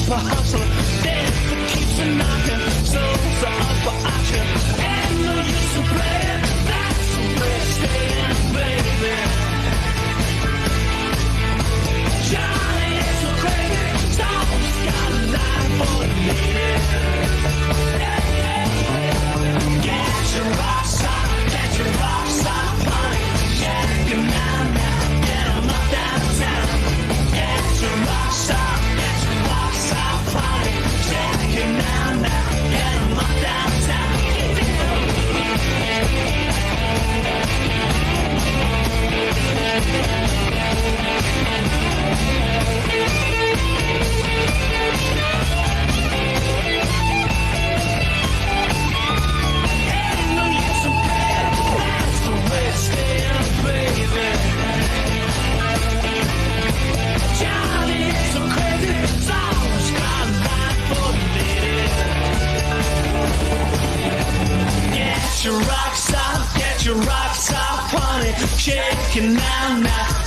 for hustling. Death that keeps a knocking. Souls are up for auction. Ain't no use in playing. That's the way to stay, baby. Johnny is so crazy. Someone's got a life for the needed. Get your rocks off. Get your rocks off, honey. Shake 'em now, get 'em up downtown. Get your rocks off, honey. Shake 'em now, get 'em up downtown. Ain't no use in playing. That's the way to stay, baby. Johnny is so crazy. Someone's got a life for the needed. Get your rocks off, honey. Shake it now,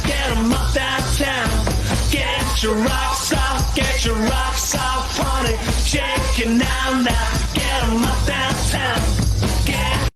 get 'em up downtown. Get your rocks off, honey. Shake it now, get 'em up downtown. Get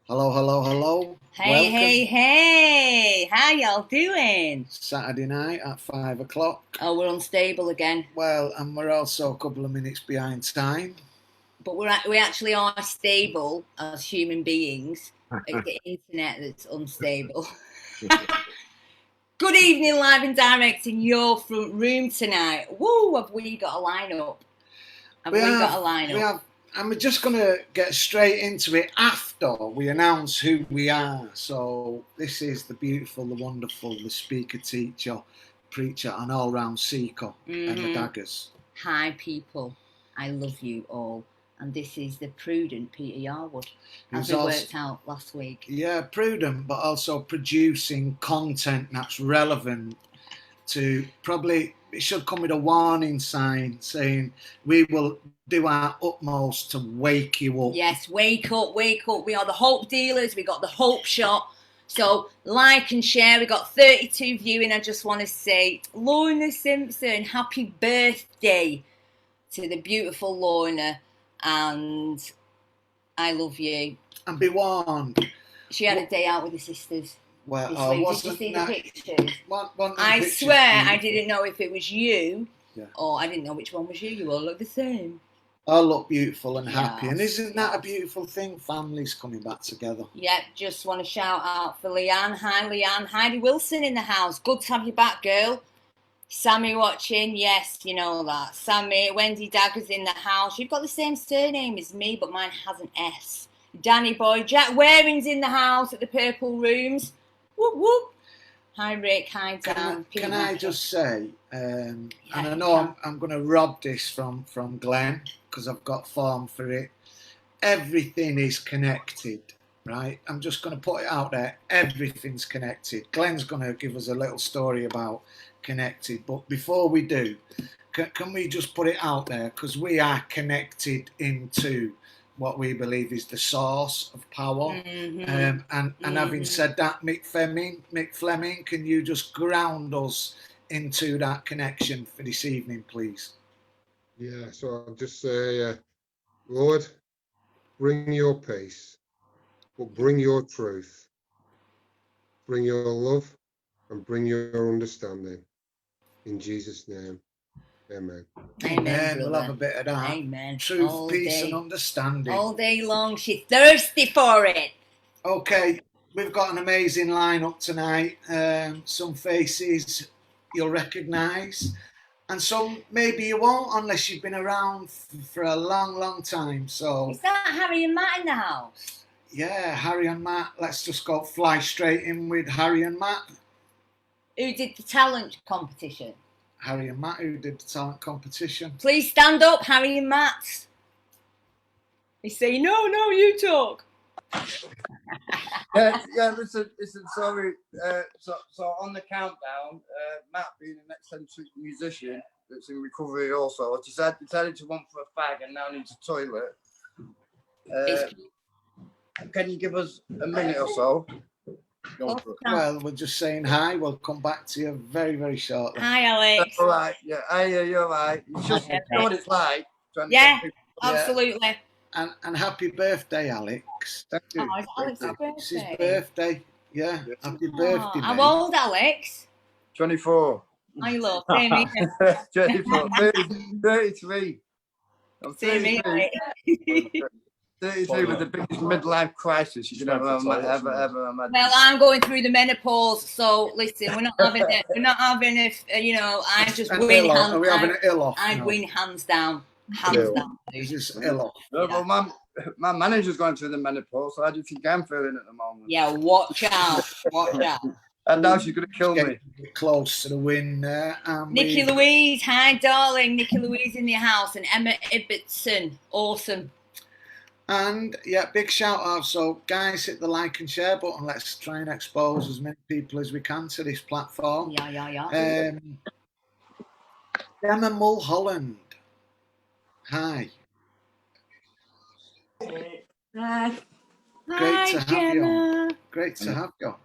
Hello, hello, hello. Hey, Welcome. hey, how y'all doing? Saturday night at 5 o'clock. Oh, we're unstable again, Well, and we're also a couple of minutes behind time. but we actually are stable as human beings. It's the internet that's unstable. Good evening, live and direct in your front room tonight. Woo, have we got a lineup? We have, and we're just going to get straight into it after we announce who we are. So this is the beautiful, the wonderful, the speaker, teacher, preacher, and all-round seeker, Emma Daggers. Hi, people. I love you all. And this is the prudent Peter Yarwood, as we worked out last week. Yeah, prudent, but also producing content that's relevant to probably, it should come with a warning sign saying we will do our utmost to wake you up. Yes, wake up, wake up. We are the hope dealers. We got the hope shot. So like and share. We got 32 viewing. I just want to say, Lorna Simpson, happy birthday to the beautiful Lorna. And I love you. And be warned. She had a day out with her sisters. Well, Did you see the pictures? I swear I didn't know if it was you or I didn't know which one was you. You all look the same. I look beautiful and happy. And isn't that a beautiful thing? Families coming back together. Yep, just want to shout out for Leanne. Hi, Leanne. Heidi Wilson in the house. Good to have you back, girl. Sammy watching. Yes, you know that. Sammy. Wendy Daggers in the house. You've got the same surname as me, but mine has an S. Danny Boy. Jack Waring's in the house at the Purple Rooms. Whoop, whoop. Hi, Rick. Hi, Dan. Can I just say, and I know I'm going to rob this from Glenn because I've got form for it. Everything is connected, right? I'm just going to put it out there. Everything's connected. Glenn's going to give us a little story about connected. But before we do, can we just put it out there? Because we are connected into what we believe is the source of power. And having said that, Mick Fleming, can you just ground us into that connection for this evening, please? Yeah, so I'll just say, Lord, bring your peace, but bring your truth, bring your love, and bring your understanding. In Jesus' name. Amen. Amen. We'll have a bit of that. Amen. Truth, all peace, day, and understanding. all day long. She's thirsty for it. Okay, we've got an amazing lineup tonight. Some faces you'll recognise, and some maybe you won't unless you've been around for a long, long time. So Is that Harry and Matt in the house? Yeah, Harry and Matt. Let's just go fly straight in with Harry and Matt. Who did the talent competition? Harry and Matt, who did the talent competition. Please stand up, Harry and Matt. They say, no, you talk. Yeah, listen, sorry. So on the countdown, Matt being an eccentric musician that's in recovery also, decided to want for a fag and now needs a toilet. Can you give us a minute or so? Well, we're just saying hi. We'll come back to you very, very shortly. Hi, Alex. All right, yeah, you're all right. It's just you know what it's like. Yeah, absolutely. And happy birthday, Alex. Thank you. Oh, it's Alex's It's his birthday. birthday. Yeah, happy birthday, How mate. old, Alex? 24. I love him. 24. 33. I'm Same 33. here. 33 with the biggest midlife crisis you can ever imagine. Well, I'm going through the menopause, so listen, we're not having it. We're not having it. You know, I just win hands. Are we having an ill off? I win hands down. Hands down. Is this ill off? No, well, my manager's going through the menopause, so how do you think I'm feeling at the moment? Yeah, watch out. Watch out. And now she's going to kill me. Close to the win there. Nikki Louise, hi, darling. Nikki Louise in the house, and Emma Ibbotson. Awesome. And yeah, big shout out. So guys, hit the like and share button. Let's try and expose as many people as we can to this platform. Yeah. Emma Mulholland. Hi. Hi. Great to have Gemma. you. Great to have you.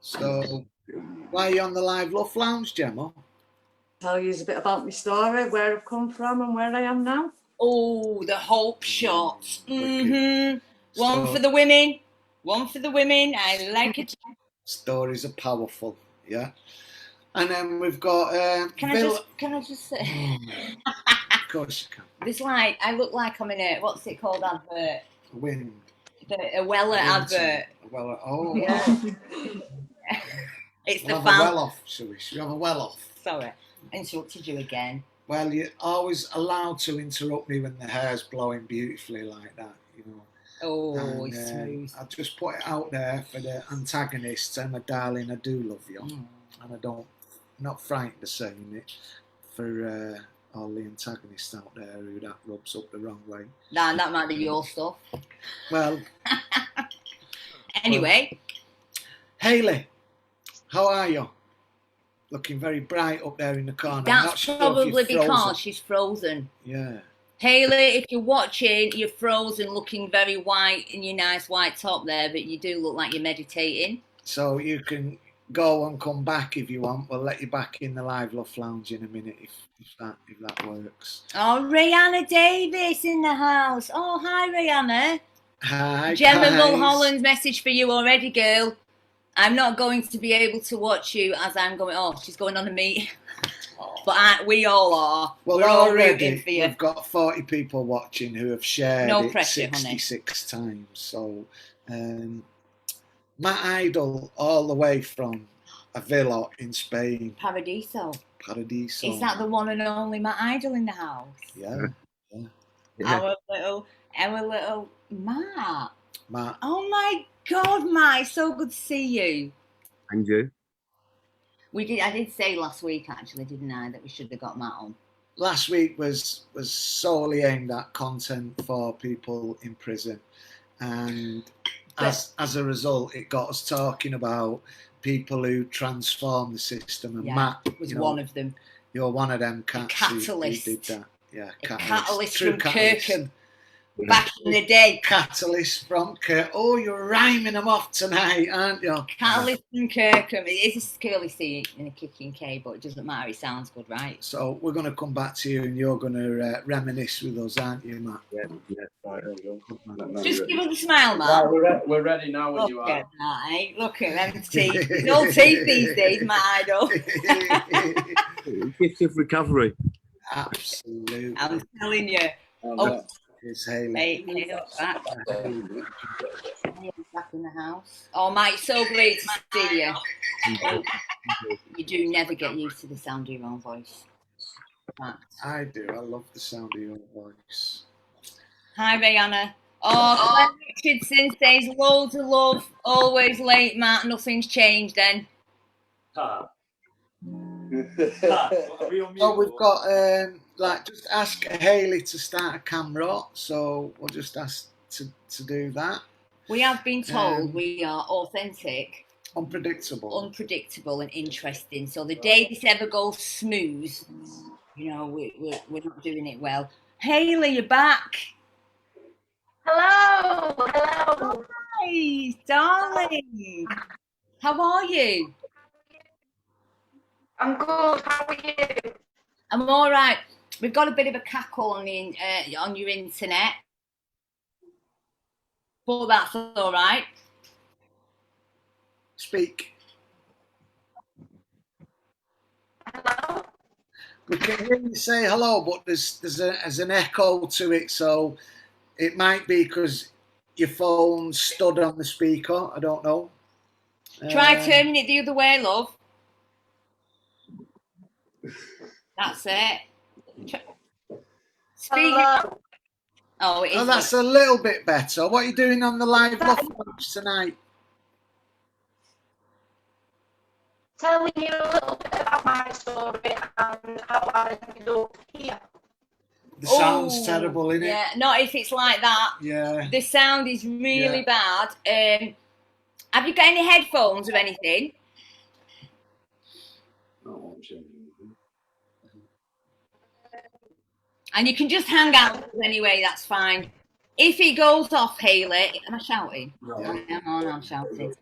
So why are you on the live LUF Lounge, Gemma? Tell you a bit about my story, where I've come from and where I am now. Oh, the hope shot. One So, for the women. One for the women. I like it. Stories are powerful, yeah. And then we've got Can I just say? Of course you can. This like I look like I'm in a what's it called advert? Wind. A Weller advert. Well, oh, Yeah. It's we'll the have a fan. well off, shall we? Should we have a well off? Sorry, I interrupted you again. Well, you're always allowed to interrupt me when the hair's blowing beautifully like that, you know. Oh, And, it's smooth. I just put it out there for the antagonists. And my darling, I do love you, and I'm not frightened of saying it for all the antagonists out there who that rubs up the wrong way. Nah, that might be your stuff. Well, Anyway, Hayley, how are you? Looking very bright up there in the corner. I'm not that's sure if probably you're frozen. because she's frozen. Yeah. Hayley, if you're watching, you're frozen, looking very white in your nice white top there, but you do look like you're meditating. So you can go and come back if you want. We'll let you back in the live LUF Lounge in a minute if that works. Oh, Rihanna Davis in the house. Oh, hi, Rihanna. Hi, Gemma guys. Mulholland's message for you already, girl. I'm not going to be able to watch you as I'm going. Oh, she's going on a meet. But we all are. Well, we're all already rooting for you. we've got 40 people watching who have shared No it pressure, 66 times. So, my idol all the way from a villa in Spain, Paradiso. Paradiso. Is that the one and only Matt Idol in the house? Yeah. Our little Matt. Matt. Oh my God, Matt! It's so good to see you. And you? I did say last week, actually, didn't I, that we should have got Matt on. Last week was solely aimed at content for people in prison, and as a result, it got us talking about people who transform the system. And Matt was one of them. You're one of them cats who did that. Yeah, catalyst True from catalyst. Kirkham. Back in the day. Catalyst from Kirkham. Oh, you're rhyming them off tonight, aren't you? Catalyst from Kirkham. It is a curly C in a kicking K, but it doesn't matter. It sounds good, right? So we're going to come back to you and you're going to reminisce with us, aren't you, Matt? Yeah. Right, there we go. Just give us a smile, Matt. Right, we're ready now when you Look are. at that. Look at them teeth. It's all teeth these days, Matt Idol. Gift of recovery. Absolutely. I'm telling you. Oh, It's Hayley. Hey, back. Back in the house. Oh, Mike, so great to see you. You do never get used to the sound of your own voice. Matt. I do. I love the sound of your voice. Hi, Rihanna. Oh, Claire Richardson says loads of love. Always late, Matt. Nothing's changed then. So we've got just ask Hayley to start a camera. So we'll just ask to do that. We have been told we are authentic, Unpredictable. and interesting. So the day this ever goes smooth, you know, we're not doing it well. Hayley, you're back. Hello, hello. Hi, darling. How are you? I'm good. How are you? I'm all right. We've got a bit of a cackle on the on your internet, but that's all right. Speak. Hello. We can hear you say hello, but there's an echo to it, so it might be because your phone stood on the speaker. I don't know. Try turning it the other way, love. That's it. Speak. Hello. Oh, it is. Oh, that's a little bit better. What are you doing on the live LUF Lounge tonight? Telling you a little bit about my story and how I ended up here. The sound's terrible, isn't it? Yeah, not if it's like that. Yeah. The sound is really bad. Have you got any headphones or anything? And you can just hang out anyway, that's fine. If it goes off, Hayley, am I shouting? Yeah. I'm shouting.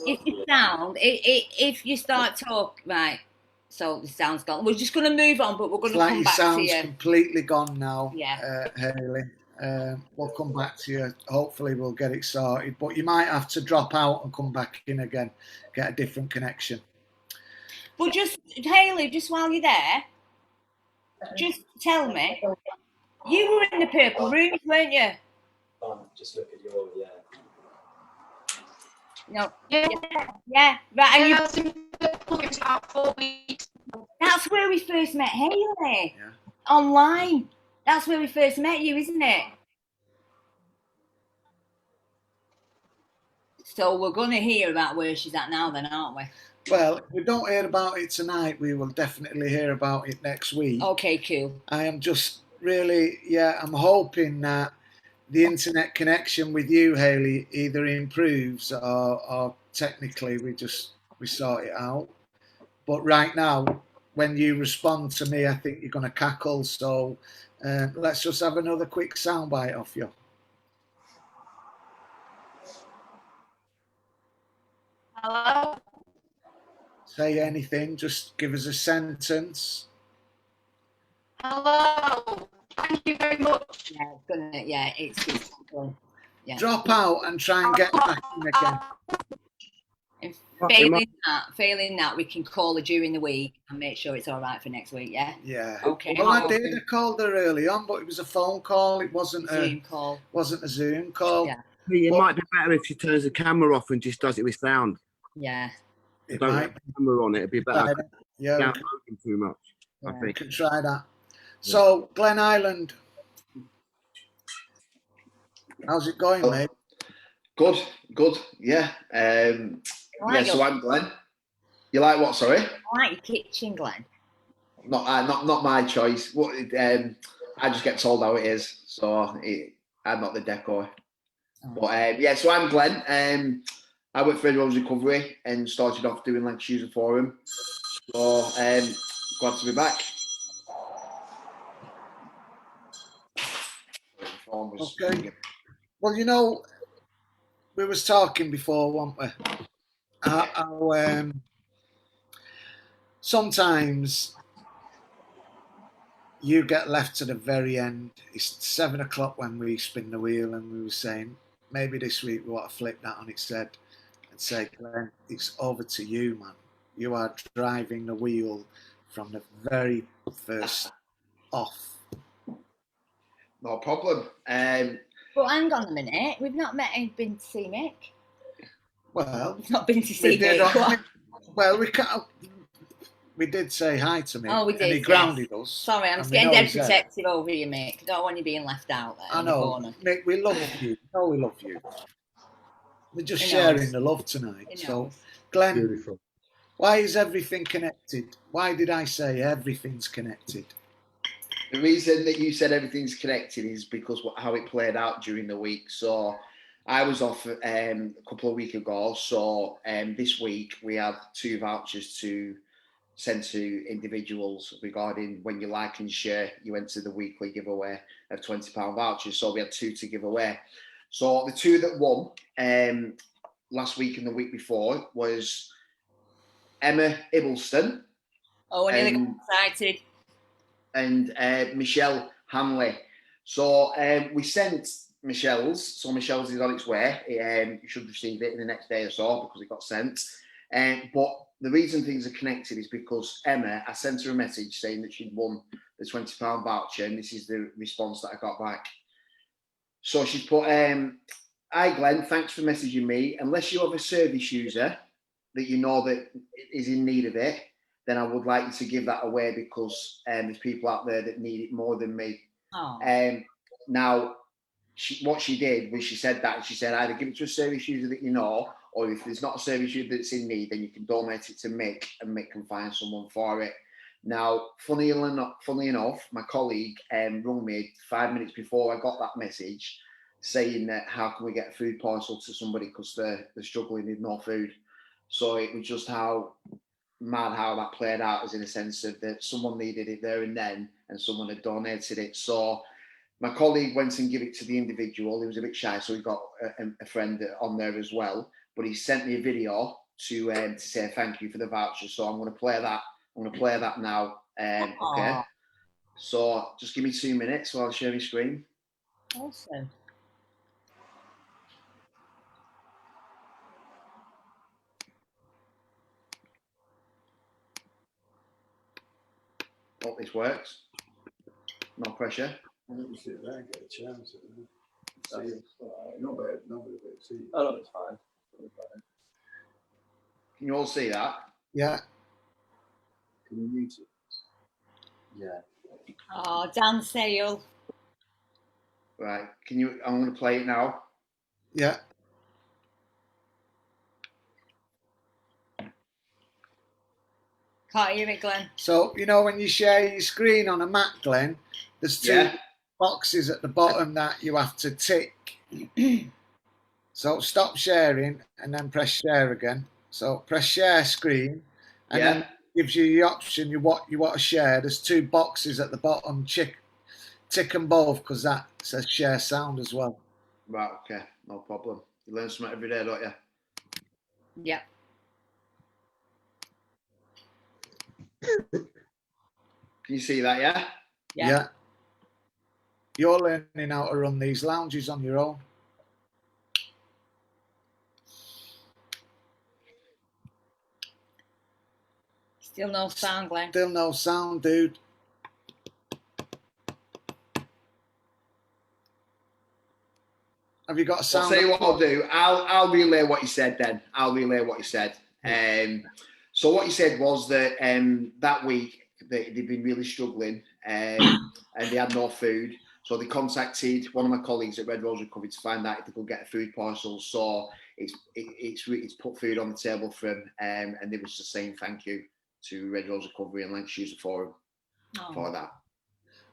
If you sound, if you start talking, right, so the sound's gone. We're just going to move on, but we're going to come back to you. Sound's completely gone now, Yeah. Hayley. We'll come back to you. Hopefully we'll get it sorted, but you might have to drop out and come back in again, get a different connection. But just, Hayley, just while you're there, just tell me, you were in the purple room, weren't you? Just look at your, No. Yeah. Yeah. Right. And I was in for about 4 weeks. that's where we first met Hayley. Yeah. Online. That's where we first met you, isn't it? So we're going to hear about where she's at now then, aren't we? Well, if we don't hear about it tonight, we will definitely hear about it next week. Okay, cool. I am just really, I'm hoping that the internet connection with you, Hayley, either improves or technically we sort it out. But right now, when you respond to me, I think you're going to cackle. So let's just have another quick soundbite off you. Hello. Say anything, just give us a sentence. Hello. Thank you very much. Yeah, it's gonna, it's yeah. Drop out and try and get back in again. And failing that, we can call her during the week and make sure it's all right for next week. Yeah. Yeah. Okay. Well, I did. I called her early on, but it was a phone call. It wasn't Zoom call. Wasn't a Zoom call. Yeah. It might be better if she turns the camera off and just does it with sound. Yeah. It Don't might have the camera on it. It'd be better. Yeah. Downloading too much. I We think. can try that. So, Glen Island, how's it going, mate? Good. Yeah. So I'm Glenn. You like what? Sorry. I like your kitchen, Glenn. Not my choice. What? I just get told how it is, so I'm not the decor. Oh. But so I'm Glenn. I work for Everyone's Recovery and started off doing Lancashire User Forum. So glad to be back. Okay. Well, we was talking before, weren't we? How sometimes you get left to the very end. It's 7 o'clock when we spin the wheel, and we were saying maybe this week we want to flip that on its head and say, Glenn, it's over to you, man. You are driving the wheel from the very first off. No problem. But hang on a minute, we've not met and been to see Mick. Well, We've not been to see we did. Mick. Well, we did say hi to Mick. Oh, we did. And he grounded us. Sorry, I'm and getting dead protective over you, Mick. I don't want you being left out there. I know, Mick. We love you. No, we love you. We're just sharing the love tonight. So, Glenn, Beautiful. why is everything connected? Why did I say everything's connected? The reason that you said everything's connected is because how it played out during the week. So I was off a couple of weeks ago. So this week we have 2 vouchers to send to individuals regarding when you like and share. You enter the weekly giveaway of £20 vouchers. So we had 2 to give away. So the 2 that won last week and the week before was Emma Ibbleston. Oh, I nearly got excited. And Michelle Hanley. So we sent Michelle's. So Michelle's is on its way. You should receive it in the next day or so because it got sent. But the reason things are connected is because Emma, I sent her a message saying that she'd won the £20 voucher, and this is the response that I got back. So she's put, "Hi Glenn, thanks for messaging me. Unless you have a service user that you know that is in need of it, then I would like you to give that away because there's people out there that need it more than me." Now, what she did was she said that, she said either give it to a service user that you know, or if there's not a service user that's in need, then you can donate it to Mick, and Mick can find someone for it. Now, funnily enough, my colleague rung me 5 minutes before I got that message saying that how can we get a food parcel to somebody because they're struggling with no food. So it was just how mad how that played out, as in a sense of that someone needed it there and then, and someone had donated it. So my colleague went and gave it to the individual. He was a bit shy, so he got a friend on there as well. But he sent me a video to say thank you for the voucher. So I'm going to play that. I'm going to play that now. Okay. So just give me 2 minutes while I share my screen. Awesome. Hope this works. No pressure. Let me sit there and get a chance. Not bad, see. Oh, no, it's fine. Can you all see that? Yeah. Can you mute it? Yeah. Oh, Dan Sale. Right. Can you? I'm going to play it now. Yeah. Can't hear it, Glenn. So, you know, when you share your screen on a Mac, Glenn, there's 2 boxes at the bottom that you have to tick. So stop sharing and then press share again. So press share screen, and then it gives you the option what you want to share. There's 2 boxes at the bottom. Tick them both because that says share sound as well. Right, okay, no problem. You learn something every day, don't you? Yep. Can you see that, yeah? Yeah. You're learning how to run these lounges on your own. Still no sound, Glenn. Still no sound, dude. Have you got a sound? I'll tell you what I'll do. I'll relay what you said then. I'll relay what you said. So what you said was that that week they've been really struggling and they had no food. So they contacted one of my colleagues at Red Rose Recovery to find out if they could get a food parcel. So it's put food on the table for them, and they was just saying thank you to Red Rose Recovery and Lancashire User Forum for that.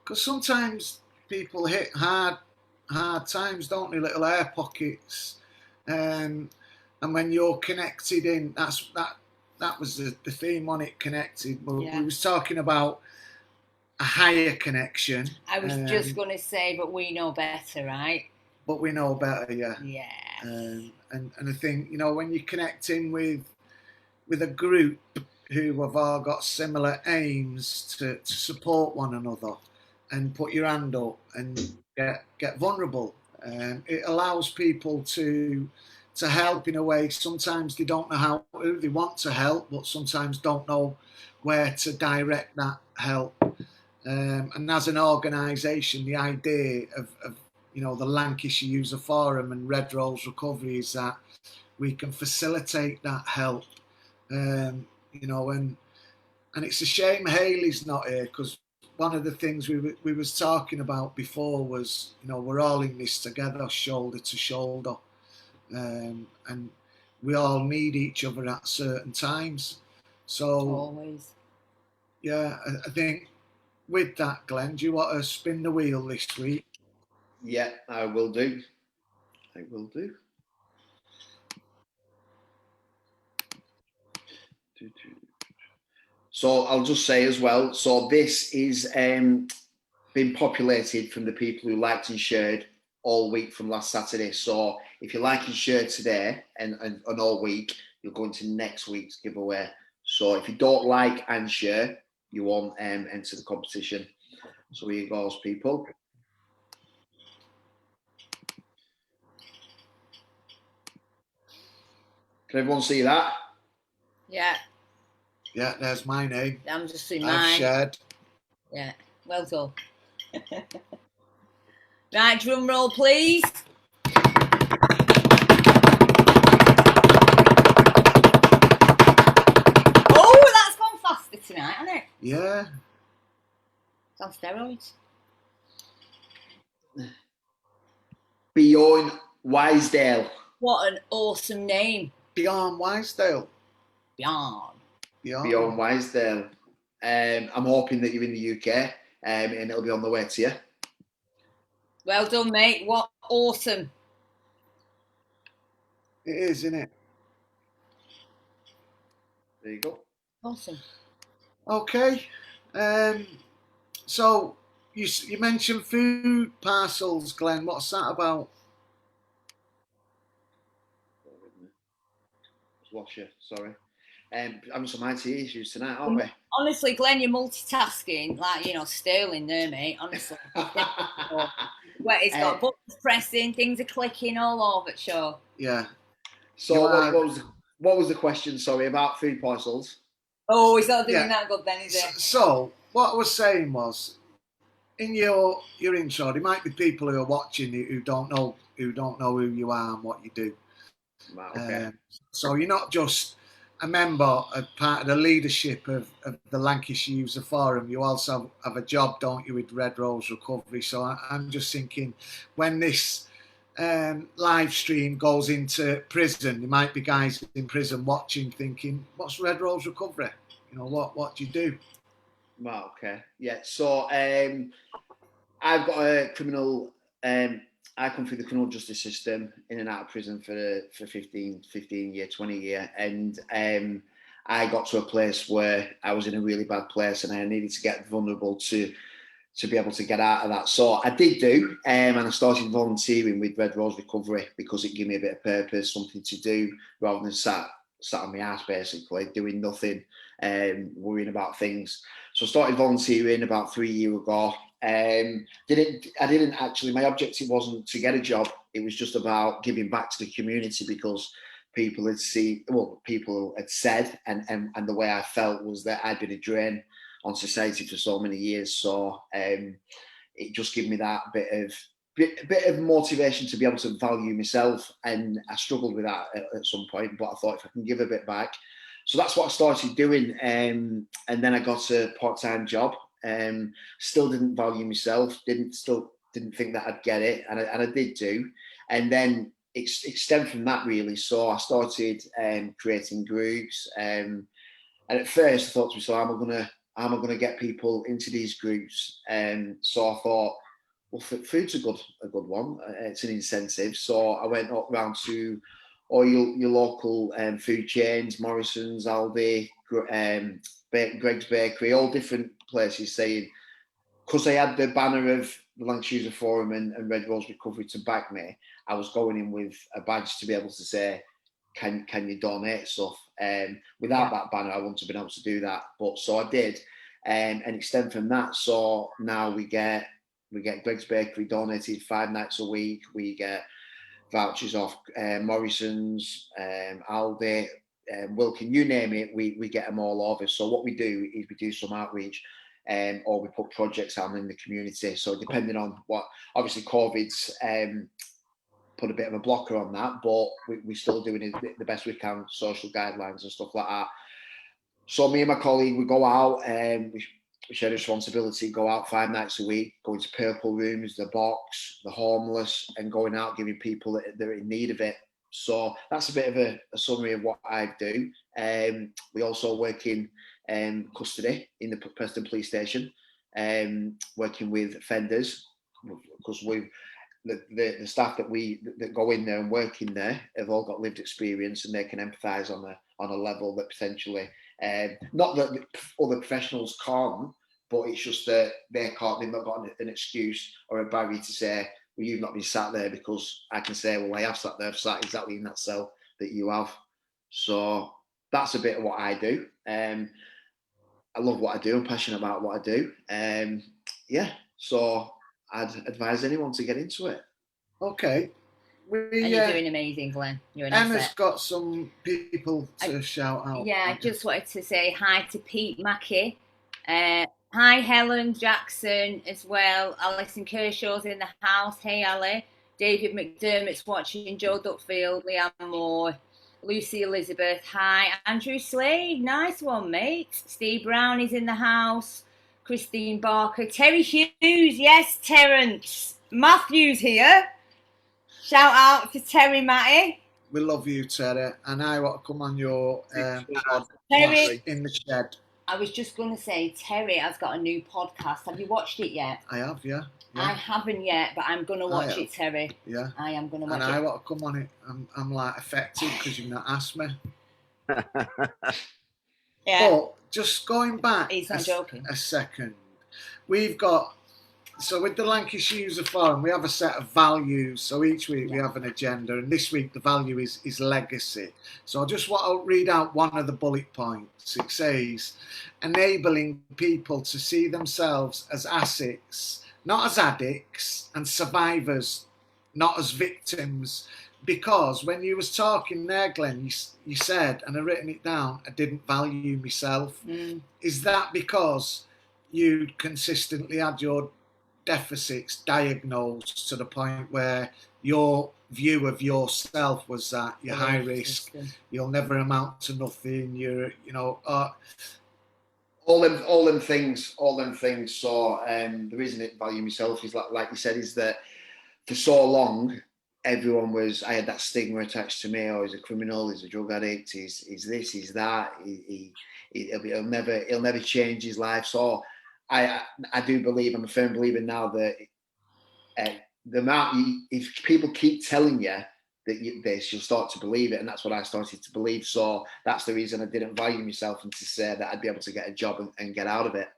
Because sometimes people hit hard times, don't they? Little air pockets, and when you're connected in, that was the theme on it. Connected. We was talking about a higher connection. I was just going to say, but we know better, right? But we know better, yeah. Yeah. And I think, you know, when you connect in with a group who have all got similar aims to support one another and put your hand up and get vulnerable, it allows people to help in a way. Sometimes they don't know who they want to help, but sometimes don't know where to direct that help. And as an organisation, the idea of you know, the Lancashire User Forum and Red Rose Recovery is that we can facilitate that help. You know, and it's a shame Hayley's not here, because one of the things we was talking about before was, you know, we're all in this together, shoulder to shoulder, and we all need each other at certain times. So always. Yeah, I think with that, Glenn, do you want to spin the wheel this week? Yeah, I will do. I will do. So I'll just say as well, so this is been populated from the people who liked and shared all week from last Saturday. So if you like and share today and all week, you'll go into next week's giveaway. So if you don't like and share, you won't enter the competition. So here goes, people. Can everyone see that? Yeah, Yeah, there's my name. I'm just seeing I've mine. shared. Yeah, well done. Right, drum roll, please. Oh, that's gone faster tonight, hasn't it? Yeah. It's on steroids. Bjorn Wisedale. What an awesome name. Bjorn Wisedale. Bjorn. Bjorn Wisedale. I'm hoping that you're in the UK and it'll be on the way to you. Well done, mate. What awesome. It is, isn't it? There you go. Awesome. Okay. So you mentioned food parcels, Glenn. What's that about? Lost you, sorry. Having some IT issues tonight, aren't we? Honestly, Glenn, you're multitasking like, Sterling there, mate. Honestly. Where it's got buttons pressing, things are clicking all over the show. Yeah. So what was the question, sorry, about food parcels? Oh, he's not doing that good then, is it? So what I was saying was, in your intro, there might be people who are watching you who don't know who you are and what you do. Right, okay. So you're not just a member, a part of the leadership of the Lancashire User Forum. You also have a job, don't you, with Red Rose Recovery. So I'm just thinking, when this live stream goes into prison, there might be guys in prison watching, thinking, "What's Red Rose Recovery? What do you do?" Right, okay. Yeah, so I've got a criminal. I come through the criminal justice system, in and out of prison for 15 year, 20 year, and I got to a place where I was in a really bad place, and I needed to get vulnerable to be able to get out of that. So I did do, and I started volunteering with Red Rose Recovery because it gave me a bit of purpose, something to do, rather than sat on my ass basically, doing nothing, worrying about things. So I started volunteering about 3 years ago. I didn't actually, my objective wasn't to get a job. It was just about giving back to the community, because people had said, and the way I felt was that I'd been a drain on society for so many years. So it just gave me that bit of motivation to be able to value myself. And I struggled with that at some point, but I thought, if I can give a bit back. So that's what I started doing. And then I got a part-time job. Still didn't value myself, didn't think that I'd get it, and I did do. And then it stemmed from that, really. So I started creating groups, and at first I thought to myself, how am I gonna get people into these groups? So I thought, well, food's a good one. It's an incentive. So I went up round to all your local food chains, Morrison's, Aldi, Greg's Bakery, all different places, saying, because I had the banner of the Lancashire User Forum and Red Rose Recovery to back me, I was going in with a badge to be able to say, can you donate stuff? Without that banner, I wouldn't have been able to do that. But so I did, and it stemmed from that. So now we get Greg's Bakery donated 5 nights a week. We get vouchers off Morrison's, Aldi, Wilkin, you name it, we get them all over. So what we do is we do some outreach, or we put projects out in the community. So depending on what, obviously COVID's put a bit of a blocker on that, but we're still doing it the best we can, social guidelines and stuff like that. So me and my colleague, we go out, and we share responsibility, go out 5 nights a week, going to purple rooms, the box, the homeless, and going out giving people that are in need of it. So that's a bit of a summary of what I do. We also work in custody in the Preston Police Station. working with offenders, because the staff that go in there and work in there have all got lived experience, and they can empathise on a level that potentially, not that other professionals can't, but it's just that they've not got an excuse or a barrier to say, well, you've not been sat there, because I can say, well, I have sat there, I've sat exactly in that cell that you have. So that's a bit of what I do. I love what I do. I'm passionate about what I do. Yeah, so I'd advise anyone to get into it. Okay. And you're doing amazing, Glenn. You're an Emma's asset. got some people to shout out. Yeah, I just wanted to say hi to Pete Mackey. Hi, Helen Jackson as well. Alison Kershaw's in the house. Hey, Ali. David McDermott's watching. Joe Duckfield, Leanne Moore, Lucy Elizabeth. Hi, Andrew Slade. Nice one, mate. Steve Brown is in the house. Christine Barker. Terry Hughes. Yes, Terence. Matthew's here. Shout out to Terry Matty. We love you, Terry, and I want to come on your pod Terry. in the shed. I was just going to say, Terry has got a new podcast. Have you watched it yet? I have, yeah. I haven't yet, but I'm going to watch it, Terry. Yeah. I am going to watch it. And I want to come on it. I'm like affected because you've not asked me. Yeah. But just going back He's not joking. a second, we've got, so with the Lancashire User Forum, we have a set of values. So each week we have an agenda, and this week the value is legacy. So I just want to read out one of the bullet points. It says, enabling people to see themselves as assets, not as addicts, and survivors, not as victims. Because when you was talking there, Glenn, you said, and I've written it down, I didn't value myself. Is that because you consistently had your deficits diagnosed to the point where your view of yourself was that you're high risk, you'll never amount to nothing, all them things. So the reason I value myself is like you said, is that for so long everyone was, I had that stigma attached to me. Oh, he's a criminal, he's a drug addict, he's this, he's that, he'll never change his life. So I do believe, I'm a firm believer now that the amount, if people keep telling you that this, you'll start to believe it, and that's what I started to believe. So that's the reason I didn't value myself, and to say that I'd be able to get a job and get out of it.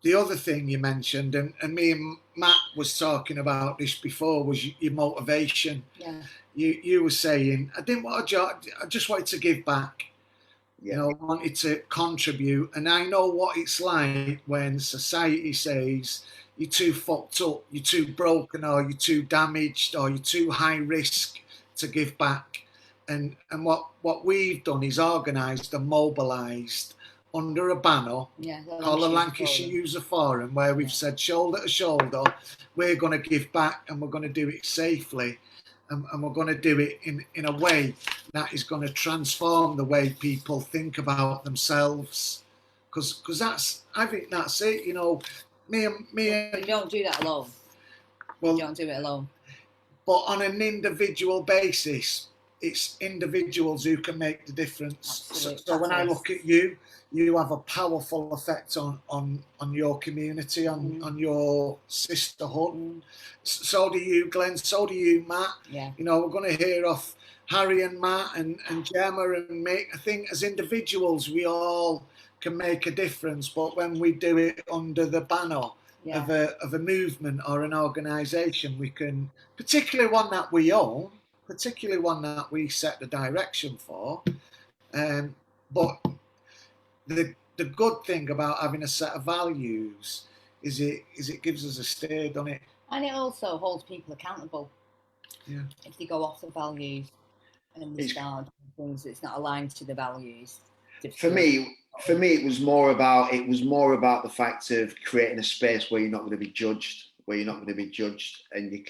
The other thing you mentioned, and me and Matt was talking about this before, was your motivation. Yeah. You were saying, I didn't want a job, I just wanted to give back. Yeah. I wanted to contribute, and I know what it's like when society says you're too fucked up, you're too broken, or you're too damaged, or you're too high risk to give back. And what we've done is organised and mobilised under a banner called the Lancashire User Forum, where we've said shoulder to shoulder, we're going to give back, and we're going to do it safely. And we're going to do it in a way that is going to transform the way people think about themselves. Because I think that's it. Me and you don't do that alone. Well, you don't do it alone. But on an individual basis, it's individuals who can make the difference. So when I look at you, you have a powerful effect on your community, on your sisterhood. So do you, Glenn. So do you, Matt. Yeah. We're going to hear off Harry and Matt and Gemma and Mick. I think as individuals, we all can make a difference. But when we do it under the banner of a movement or an organisation, we can, particularly one that we own, particularly one that we set the direction for. But the good thing about having a set of values is it gives us a steer, doesn't it? And it also holds people accountable. Yeah. If they go off the values and they start doing things that's not aligned to the values. For me, it was more about the fact of creating a space where you're not going to be judged, and you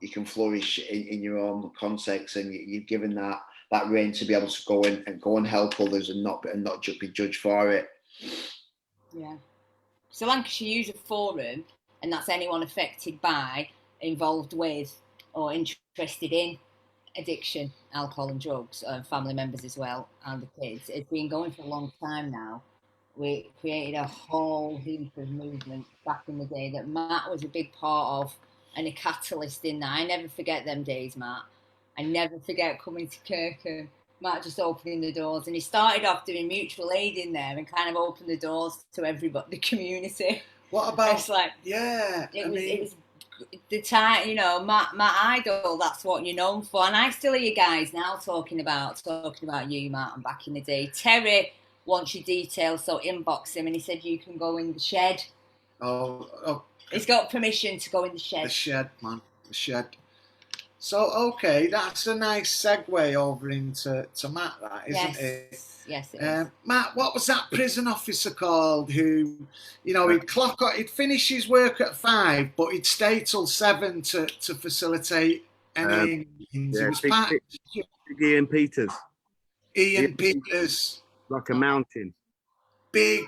can flourish in your own context, and you're given that reign to be able to go and help others and not just be judged for it. Yeah. So Lancashire User Forum, and that's anyone affected by, involved with, or interested in addiction, alcohol and drugs, family members as well, and the kids. It's been going for a long time now. we created a whole heap of movement back in the day that Matt was a big part of and a catalyst in that. I never forget them days, Matt. I never forget coming to Kirkham. Matt just opening the doors, and he started off doing mutual aid in there and kind of opened the doors to everybody, the community. What about? It's like, yeah, it was the time, you know, my idol. That's what you're known for, and I still hear you guys now talking about you, Matt, and back in the day. Terry wants your details, so inbox him, and he said you can go in the shed. Oh, He's got permission to go in the shed. the shed, man, the shed. So okay, that's a nice segue over into Matt, that isn't it? Yes, it is. Matt, what was that prison officer called who, you know, he'd finish his work at 5, but he'd stay till 7 to facilitate any meetings. It was Ian Peters. Ian Peters. Like a mountain. Big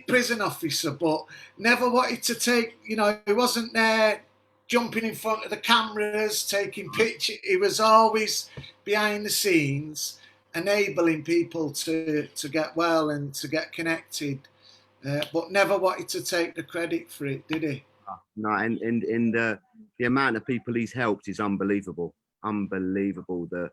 prison officer, but never wanted to take, you know, he wasn't there jumping in front of the cameras, taking pictures. He was always behind the scenes, enabling people to get well and to get connected, but never wanted to take the credit for it, did he? No, and the amount of people he's helped is unbelievable. The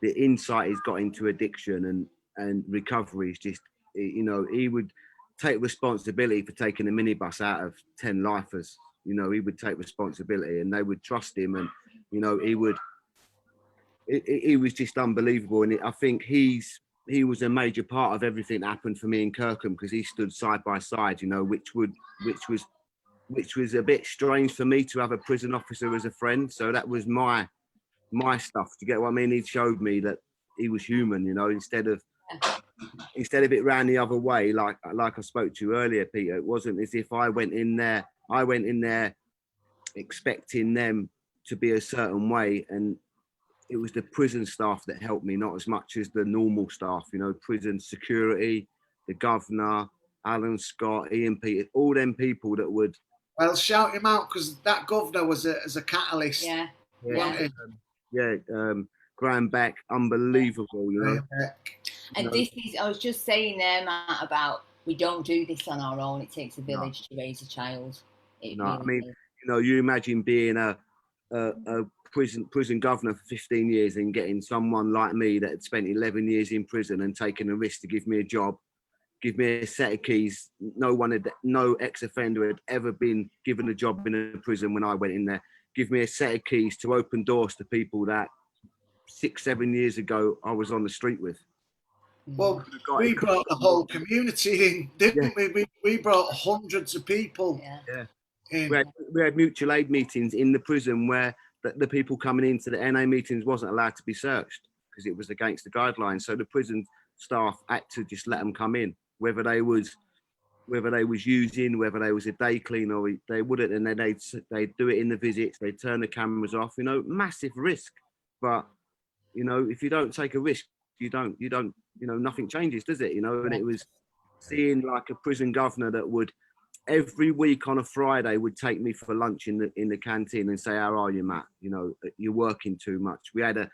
insight he's got into addiction and recovery is just, you know, he would take responsibility for taking a minibus out of 10 lifers. You know, he would take responsibility, and they would trust him, and you know, he was just unbelievable. And I think he was a major part of everything that happened for me in Kirkham, because he stood side by side, you know, which was a bit strange for me to have a prison officer as a friend. So that was my stuff. Do you get what I mean? He showed me that he was human, you know, instead of it ran the other way, like I spoke to you earlier, Peter. It wasn't as if I went in there expecting them to be a certain way, and it was the prison staff that helped me, not as much as the normal staff, you know, prison security, the governor, Alan Scott, Ian Peters, all them people that would... Well, shout him out, because that governor was a catalyst. Graham Beck, unbelievable, you know. And this is, I was just saying there, Matt, about we don't do this on our own. It takes a village to raise a child. You know, you imagine being a prison governor for 15 years and getting someone like me that had spent 11 years in prison and taken a risk to give me a job, give me a set of keys. No ex-offender had ever been given a job in a prison when I went in there. Give me a set of keys to open doors to people that 6-7 years ago I was on the street with. Well, we brought the whole community in, didn't we? We brought hundreds of people in. We had mutual aid meetings in the prison where the people coming into the NA meetings wasn't allowed to be searched because it was against the guidelines. So the prison staff had to just let them come in, whether they was using, whether they was a day clean or they wouldn't, and then they'd do it in the visits. They'd turn the cameras off. You know, massive risk. But you know, if you don't take a risk, you don't, you know, nothing changes, does it? You know, and it was seeing like a prison governor that would every week on a Friday would take me for lunch in the canteen and say, "How are you, Matt? You know, you're working too much." We had to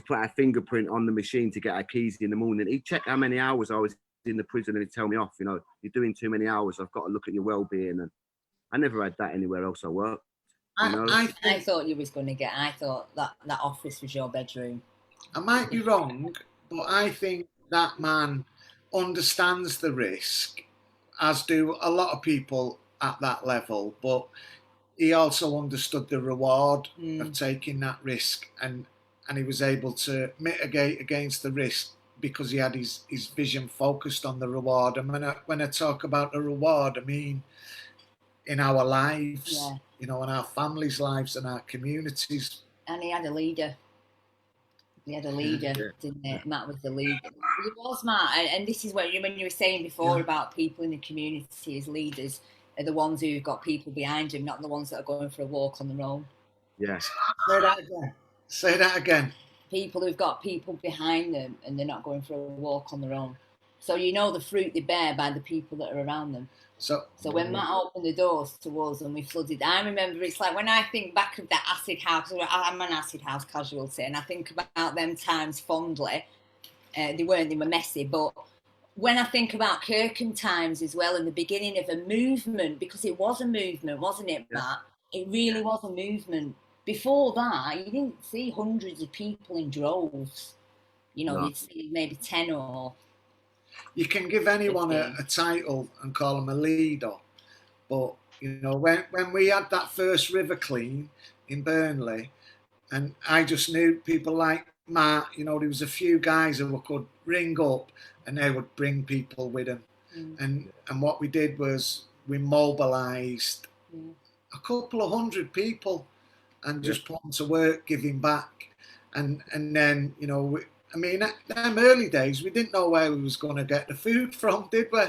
put our fingerprint on the machine to get our keys in the morning. He'd check how many hours I was in the prison and he'd tell me off. You know, "You're doing too many hours. I've got to look at your well-being." And I never had that anywhere else I worked. You know? I thought you was going to get. I thought that office was your bedroom. I might be wrong, but I think that man understands the risk, as do a lot of people at that level, but he also understood the reward of taking that risk, and he was able to mitigate against the risk because he had his vision focused on the reward. And when I talk about the reward, I mean in our lives, you know, in our families' lives and our communities. And he had a leader. Didn't he? Matt was the leader. He was, Matt. And this is when you were saying before about people in the community as leaders are the ones who've got people behind them, not the ones that are going for a walk on their own. Yes. Say that again. People who've got people behind them and they're not going for a walk on their own. So you know the fruit they bear by the people that are around them. So when Matt opened the doors to us and we flooded, I remember it's like when I think back of that acid house, I'm an acid house casualty, and I think about them times fondly. They were messy, but when I think about Kirkham times as well, and the beginning of a movement, because it was a movement, wasn't it, Matt? It really was a movement. Before that, you didn't see hundreds of people in droves. You know, No. you'd see maybe 10 or... You can give anyone a 15. title and call them a leader, but you know, when we had that first river clean in Burnley, and I just knew people like Matt, you know, there was a few guys who could ring up and they would bring people with them. And what we did was we mobilised a couple of hundred people and just put them to work, giving back. And then, you know, I mean, them early days, we didn't know where we was going to get the food from, did we?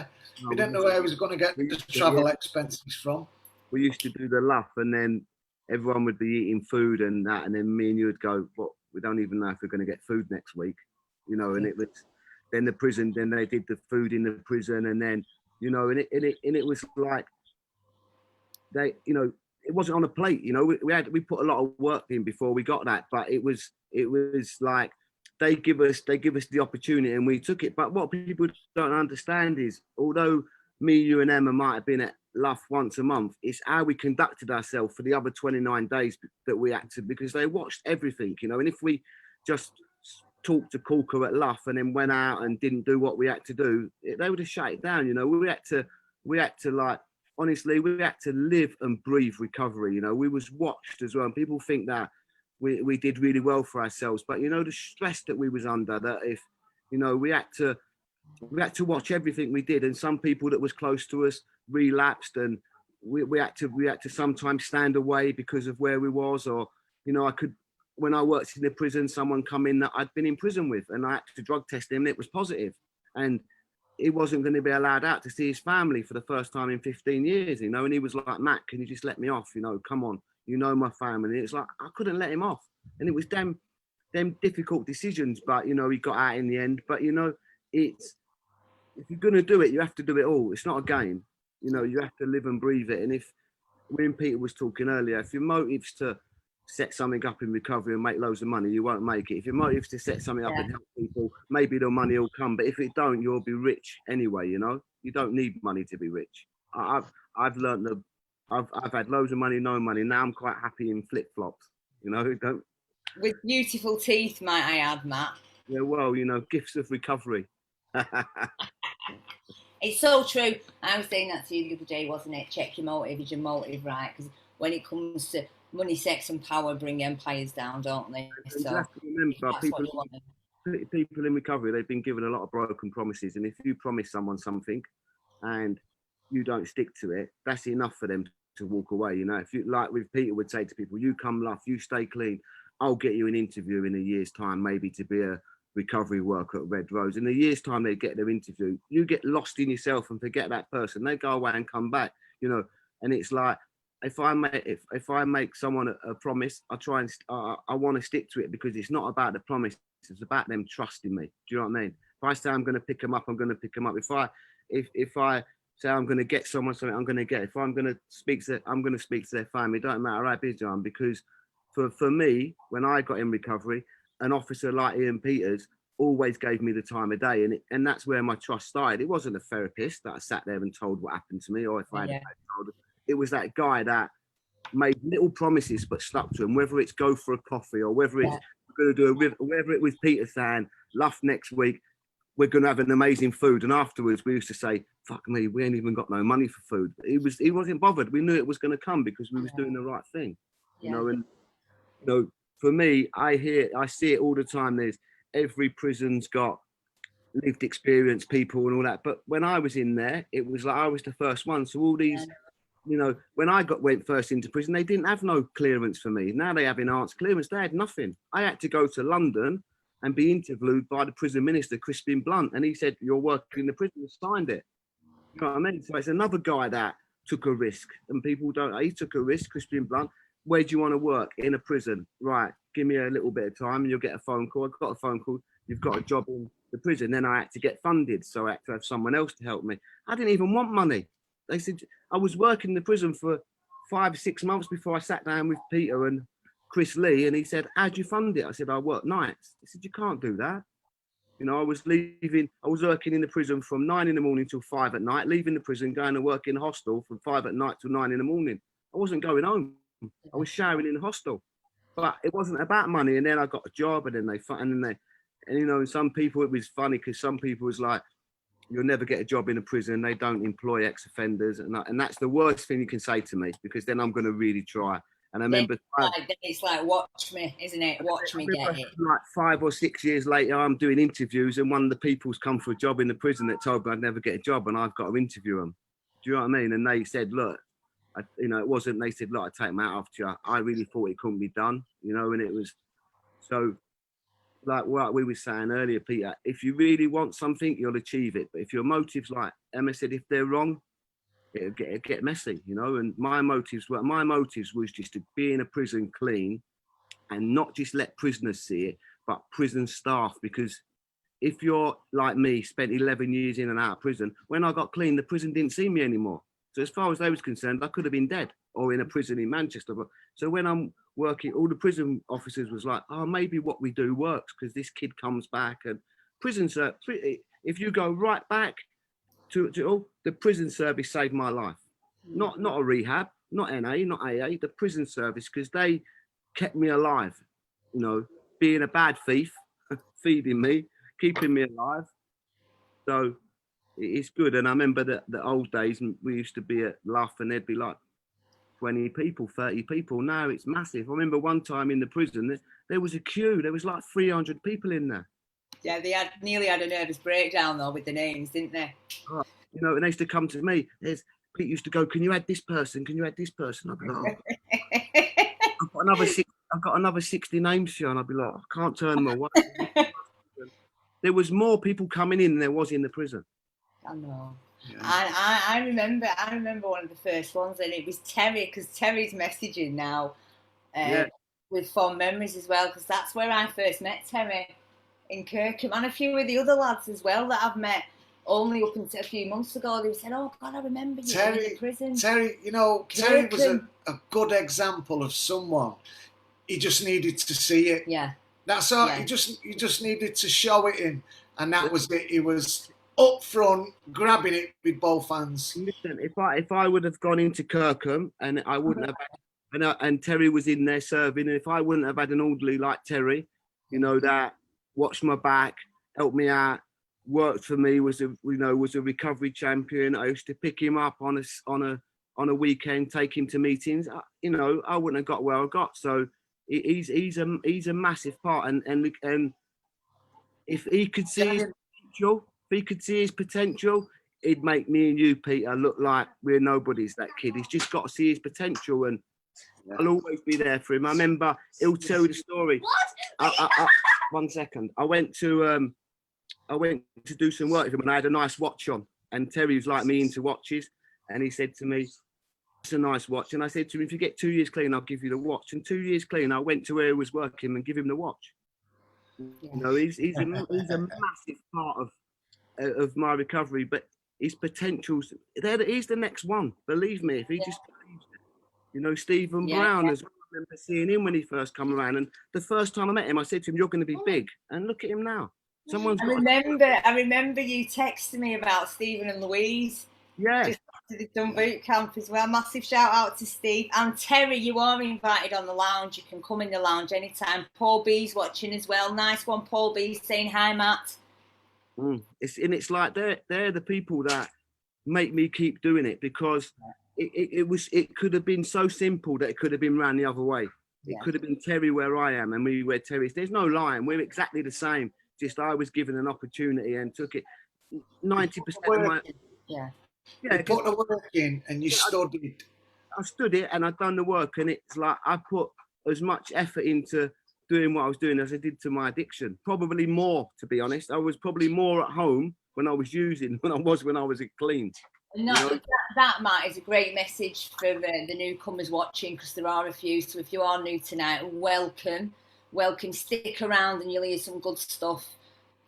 We didn't know where we was going to get the travel expenses from. We used to do the LUF, and then everyone would be eating food and that, and then me and you would go, "What? We don't even know if we're going to get food next week," you know. And it was then the prison. Then they did the food in the prison, and then you know, and it was like they, you know, it wasn't on a plate. You know, we put a lot of work in before we got that, but it was like they give us the opportunity and we took it. But what people don't understand is, although me, you, and Emma might have been at LUF once a month, it's how we conducted ourselves for the other 29 days that we had to, because they watched everything, you know. And if we just talked to Corker at LUF and then went out and didn't do what we had to do, they would have shut it down, you know. We had to like, honestly, we had to live and breathe recovery, you know. We was watched as well, and people think that we did really well for ourselves, but you know, the stress that we was under, that if, you know, we had to watch everything we did, and some people that was close to us relapsed, and we had to sometimes stand away because of where we was. Or, you know, when I worked in the prison, someone come in that I'd been in prison with, and I had to drug test him, and it was positive, and he wasn't going to be allowed out to see his family for the first time in 15 years, you know. And he was like, "Matt, can you just let me off? You know, come on, you know my family." And it's like, I couldn't let him off, and it was them difficult decisions, but you know, he got out in the end. But you know, it's, if you're going to do it, you have to do it all. It's not a game, you know. You have to live and breathe it. And if, when Peter was talking earlier, if your motive's to set something up in recovery and make loads of money, you won't make it. If your motive's to set something up and help people, maybe the money will come. But if it don't, you'll be rich anyway, you know. You don't need money to be rich. I've learned that I've had loads of money, no money. Now I'm quite happy in flip-flops, you know. Don't, with beautiful teeth, might I add, Matt. Yeah, well, you know, gifts of recovery. It's so true. I was saying that to you the other day, wasn't it? Check your motive. Is your motive right? Because when it comes to money, sex, and power, bring empires down, don't they? So you have to remember, people in recovery, they've been given a lot of broken promises, and if you promise someone something and you don't stick to it, that's enough for them to walk away. You know, if you, like with Peter would say to people, "You come LUF, you stay clean, I'll get you an interview in a year's time, maybe to be a recovery worker at Red Rose." In a year's time, they get their interview. You get lost in yourself and forget that person. They go away and come back, you know. And it's like, if I make someone a promise, I try and I want to stick to it, because it's not about the promise. It's about them trusting me. Do you know what I mean? If I say I'm going to pick them up, I'm going to pick them up. If I say I'm going to get someone something, I'm going to get it. If I'm going to speak to, I'm going to speak to their family. It don't matter how busy I am, because for me, when I got in recovery, an officer like Ian Peters always gave me the time of day, and that's where my trust started. It wasn't a therapist that I sat there and told what happened to me, or if I had told. It was that guy that made little promises but stuck to them, whether it's go for a coffee, or whether it's going to do whether it was Peter saying, "LUF next week, we're going to have an amazing food," and afterwards we used to say, "Fuck me, we ain't even got no money for food." He wasn't bothered. We knew it was going to come because we was doing the right thing, you know. And you know, for me, I see it all the time. There's every prison's got lived experience people and all that, but when I was in there, it was like I was the first one. So all these, you know, when I went first into prison, they didn't have no clearance for me. Now they have enhanced clearance. They had nothing. I had to go to London and be interviewed by the prison minister, Crispin Blunt, and he said, "You're working in the prison," and signed it. You know what I mean? So it's another guy that took a risk, and people don't. He took a risk, Crispin Blunt. Where do you want to work? In a prison. Right, give me a little bit of time and you'll get a phone call. I got a phone call. You've got a job in the prison. Then I had to get funded, so I had to have someone else to help me. I didn't even want money. They said, I was working in the prison for 5 6 months before I sat down with Peter and Chris Lee, and he said, "How'd you fund it?" I said, "I work nights." He said, "You can't do that." You know, I was working in the prison from 9 in the morning till 5 at night, leaving the prison, going to work in the hostel from 5 at night till 9 in the morning. I wasn't going home. I was showering in the hostel, but it wasn't about money. And then I got a job, and you know, and some people, it was funny because some people was like, you'll never get a job in a prison. They don't employ ex-offenders. And that's the worst thing you can say to me, because then I'm going to really try. And I remember it's like, watch me, isn't it? Watch me get it. Like 5 or 6 years later, I'm doing interviews, and one of the people's come for a job in the prison that told me I'd never get a job, and I've got to interview them. Do you know what I mean? And they said, look, you know, it wasn't, they said, look, I take my hat off to you. I really thought it couldn't be done, you know, and it was so, like what we were saying earlier, Peter, if you really want something, you'll achieve it. But if your motives, like Emma said, if they're wrong, it'll get messy, you know. And my motives was just to be in a prison clean, and not just let prisoners see it, but prison staff. Because if you're like me, spent 11 years in and out of prison, when I got clean, the prison didn't see me anymore. So as far as they was concerned, I could have been dead or in a prison in Manchester. So when I'm working, all the prison officers was like, oh, maybe what we do works, because this kid comes back. And prisons, if you go right back to the prison service saved my life. Not a rehab, not NA, not AA, the prison service, because they kept me alive, you know, being a bad thief, feeding me, keeping me alive. So it's good. And I remember the old days, we used to be at LUF, and there'd be like 20 people, 30 people. Now it's massive. I remember one time in the prison, there was a queue. There was like 300 people in there. Yeah, they nearly had a nervous breakdown though with the names, didn't they? Oh, you know, and they used to come to me. Pete used to go, can you add this person? Can you add this person? I'd be like, oh. I've got another 60 names here, and I'd be like, I can't turn them away. There was more people coming in than there was in the prison. I know. Yeah. I remember one of the first ones, and it was Terry, because Terry's messaging now with fond memories as well, because that's where I first met Terry in Kirkham, and a few of the other lads as well that I've met only up until a few months ago. They said, oh God, I remember you in the prison. Terry, you know, Terry was a good example of someone. He just needed to see it. Yeah. That's all. Yeah. He just needed to show it in, and that was it. He was up front, grabbing it with both hands. Listen, if I would have gone into Kirkham and I wouldn't have, and Terry was in there serving, and if I wouldn't have had an orderly like Terry, you know, that watched my back, helped me out, worked for me, was a recovery champion. I used to pick him up on a weekend, take him to meetings. You know, I wouldn't have got where I got. So he's a massive part, and if he could see his potential, he'd make me and you, Peter, look like we're nobodies. That kid, he's just got to see his potential, and I'll always be there for him. I remember he'll tell you the story. One second, I went to do some work with him, and I had a nice watch on, and Terry was like me into watches, and he said to me, it's a nice watch. And I said to him, if you get 2 years clean, I'll give you the watch. And 2 years clean, I went to where he was working and give him the watch. You know, he's a massive part of my recovery, but his potentials, he's the next one. Believe me, if he just believes it. You know, Stephen Brown as well. I remember seeing him when he first come around, and the first time I met him, I said to him, you're going to be big. And look at him now. I remember you texting me about Stephen and Louise. Yeah. Just after they've done boot camp as well. Massive shout out to Steve. And Terry, you are invited on the lounge. You can come in the lounge anytime. Paul B's watching as well. Nice one, Paul B, saying hi, Matt. It's like they're the people that make me keep doing it, because it could have been so simple that it could have been ran the other way. It could have been Terry where I am and me where Terry is. There's no lying. We're exactly the same. Just I was given an opportunity and took it. 90% of my you put the work in and you studied. I stood it and I've done the work, and it's like I put as much effort into doing what I was doing as I did to my addiction. Probably more, to be honest. I was probably more at home when I was using than I was when I was clean. And that, Matt, is a great message for the newcomers watching, because there are a few. So if you are new tonight, welcome. Stick around and you'll hear some good stuff.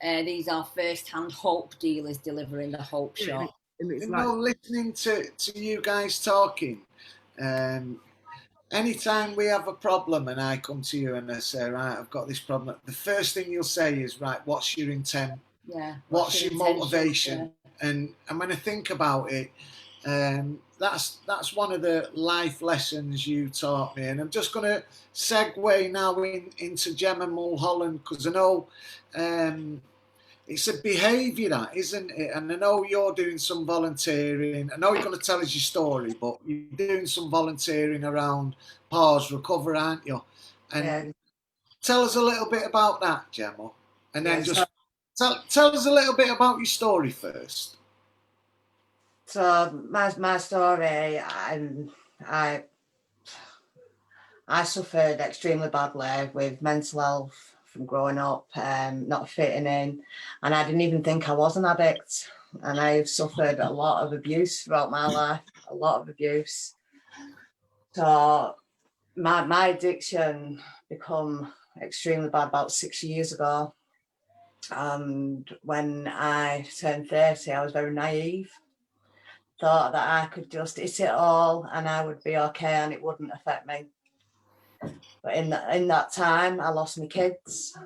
These are first-hand hope dealers delivering the hope shot. And it's listening to you guys talking, anytime we have a problem and I come to you and I say, right, I've got this problem, the first thing you'll say is, right, what's your intent? Yeah. What's your intention? motivation? Yeah. And when I think about it, that's one of the life lessons you taught me. And I'm just going to segue now into Gemma Mulholland, because I know it's a behaviour, that, isn't it? And I know you're doing some volunteering. I know you're going to tell us your story, but you're doing some volunteering around Pause Recover, aren't you? And Yeah. tell us a little bit about that, Gemma. And then Yeah, just tell us a little bit about your story first. So my story, I suffered extremely badly with mental health from growing up, not fitting in, and I didn't even think I was an addict. And I've suffered a lot of abuse throughout my life, a lot of abuse. So my addiction become extremely bad about 6 years ago. And when I turned 30, I was very naive. Thought that I could just eat it all and I would be okay and it wouldn't affect me. But in that time, I lost my kids.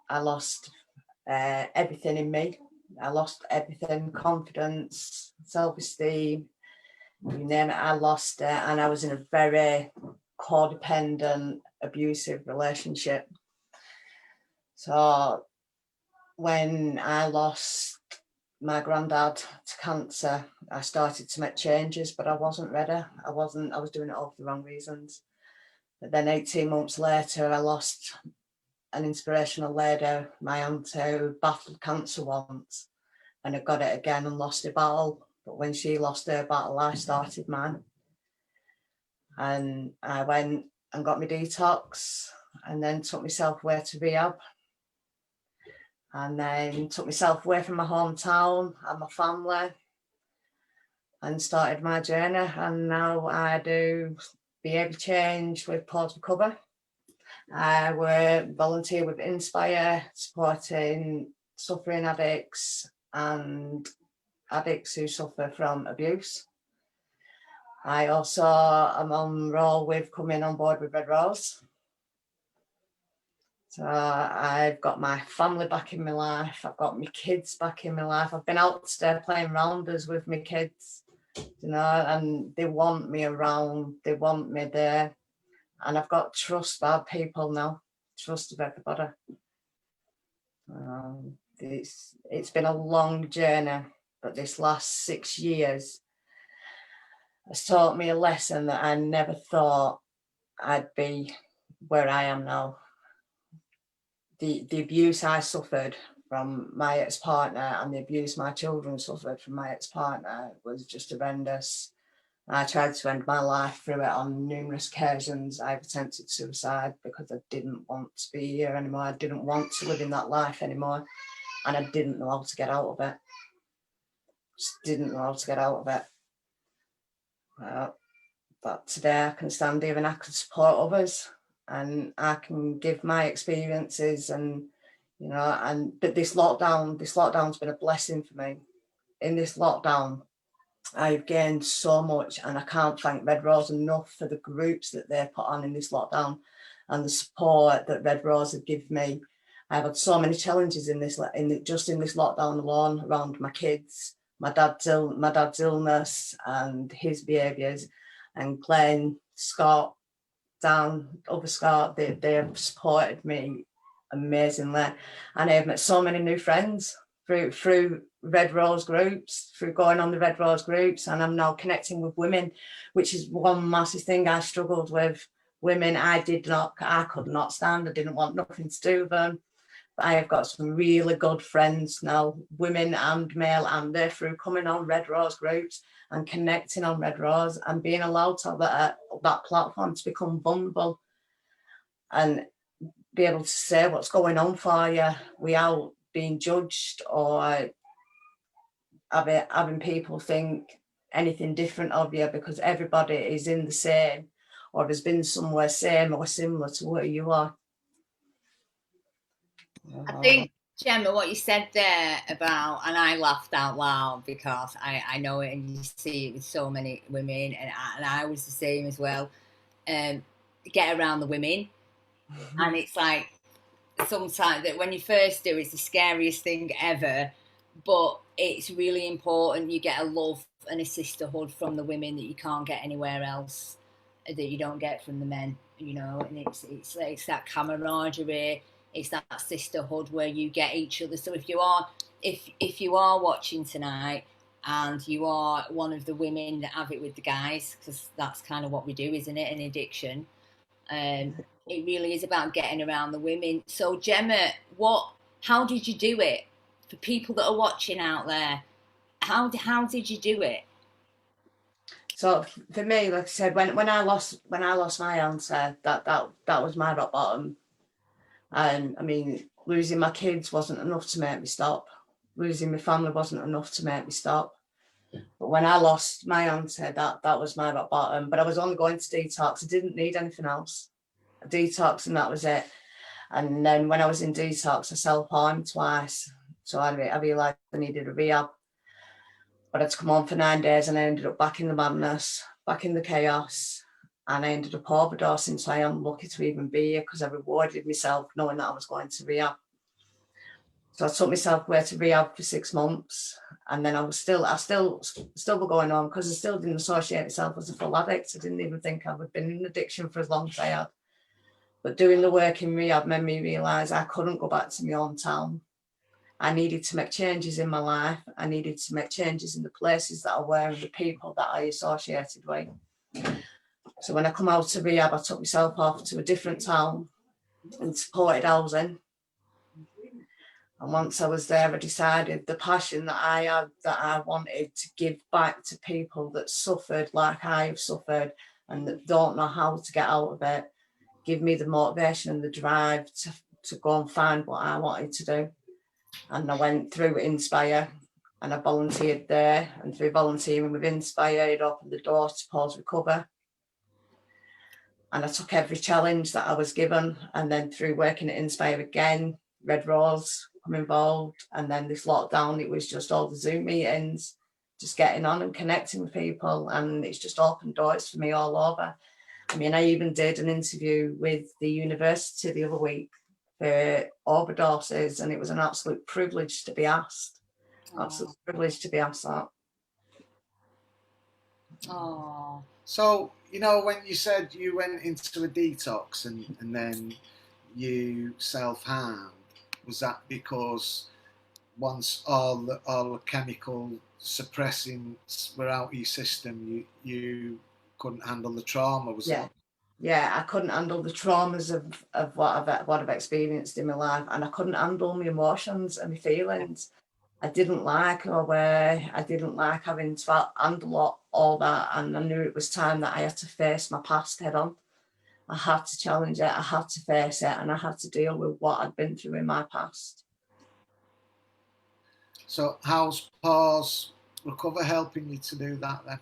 I lost everything in me. I lost everything, confidence, self-esteem, you name it, I lost it. And I was in a very codependent, abusive relationship. So when I lost my granddad to cancer, I started to make changes, but I wasn't ready. I was doing it all for the wrong reasons. But then 18 months later, I lost an inspirational lady, my aunt, who battled cancer once, and I got it again and lost a battle. But when she lost her battle, I started mine. And I went and got my detox and then took myself away to rehab. And then took myself away from my hometown and my family and started my journey. And now I do behaviour change with Pause Recover. I work volunteer with Inspire, supporting suffering addicts and addicts who suffer from abuse. I also am on roll with coming on board with Red Rose. So I've got my family back in my life. I've got my kids back in my life. I've been out today playing rounders with my kids, you know, and they want me around. They want me there. And I've got trust by people now, trust of everybody. It's been a long journey, but this last 6 years has taught me a lesson that I never thought I'd be where I am now. The abuse I suffered from my ex-partner and the abuse my children suffered from my ex-partner was just horrendous. I tried to end my life through it on numerous occasions. I've attempted suicide because I didn't want to be here anymore. I didn't want to live in that life anymore. And I didn't know how to get out of it. Just didn't know how to get out of it. But today I can stand here and I can support others and I can give my experiences and, you know, but this lockdown's been a blessing for me. In this lockdown, I've gained so much and I can't thank Red Rose enough for the groups that they put on in this lockdown and the support that Red Rose have given me. I've had so many challenges just in this lockdown alone around my kids, my dad's illness and his behaviours, and Glenn, Scott, Dan, other Scott, they have supported me amazingly. And I've met so many new friends through Red Rose groups, through going on the Red Rose groups, and I'm now connecting with women, which is one massive thing I struggled with. Women I could not stand, I didn't want nothing to do with them. But I have got some really good friends now, women and male, and they're through coming on Red Rose groups and connecting on Red Rose and being allowed to have that platform to become vulnerable and be able to say what's going on for you without being judged or having people think anything different of you, because everybody is in the same or has been somewhere same or similar to where you are. I think, Gemma, what you said there about, and I laughed out loud because I know it and you see it with so many women, and I was the same as well. get around the women. And it's like, sometimes that when you first do, it's the scariest thing ever, but it's really important you get a love and a sisterhood from the women that you can't get anywhere else, that you don't get from the men, you know. And it's that camaraderie, it's that sisterhood where you get each other. So if you are watching tonight and you are one of the women that have it with the guys, because that's kind of what we do, isn't it, an addiction, it really is about getting around the women. So Gemma, how did you do it? For people that are watching out there, how did you do it? So for me, like I said, when I lost my answer, that was my rock bottom. And I mean, losing my kids wasn't enough to make me stop. Losing my family wasn't enough to make me stop. But when I lost my answer, that was my rock bottom. But I was only going to detox. I didn't need anything else. A detox, and that was it. And then when I was in detox, I self-harmed twice. So I realised I needed a rehab. But I had to come on for 9 days, and I ended up back in the madness, back in the chaos. And I ended up overdosing. So I am lucky to even be here, because I rewarded myself knowing that I was going to rehab. So I took myself away to rehab for 6 months. And then I still were going on, because I still didn't associate myself as a full addict. I didn't even think I would been in addiction for as long as I had. But doing the work in rehab made me realise I couldn't go back to my hometown. I needed to make changes in my life. I needed to make changes in the places that I were and the people that I associated with. So when I come out of rehab, I took myself off to a different town in supported housing. And once I was there, I decided the passion that I had, that I wanted to give back to people that suffered like I've suffered and that don't know how to get out of it, give me the motivation and the drive to go and find what I wanted to do. And I went through Inspire and I volunteered there. And through volunteering with Inspire, it opened the door to Pause Recover. And I took every challenge that I was given. And then through working at Inspire again, Red Rose, I'm involved. And then this lockdown, it was just all the Zoom meetings, just getting on and connecting with people. And it's just opened doors for me all over. I mean, I even did an interview with the university the other week for overdoses, and it was an absolute privilege to be asked. Absolute privilege to be asked that. Oh. So, you know, when you said you went into a detox and then you self-harmed, was that because once all the chemical suppressants were out of your system, you couldn't handle the trauma? Was Yeah. that? Yeah, I couldn't handle the traumas of what I've experienced in my life, and I couldn't handle my emotions and my feelings. I didn't like having to handle all that, and I knew it was time that I had to face my past head on. I had to challenge it, I had to face it, and I had to deal with what I'd been through in my past. So how's Pause Recover helping you to do that then?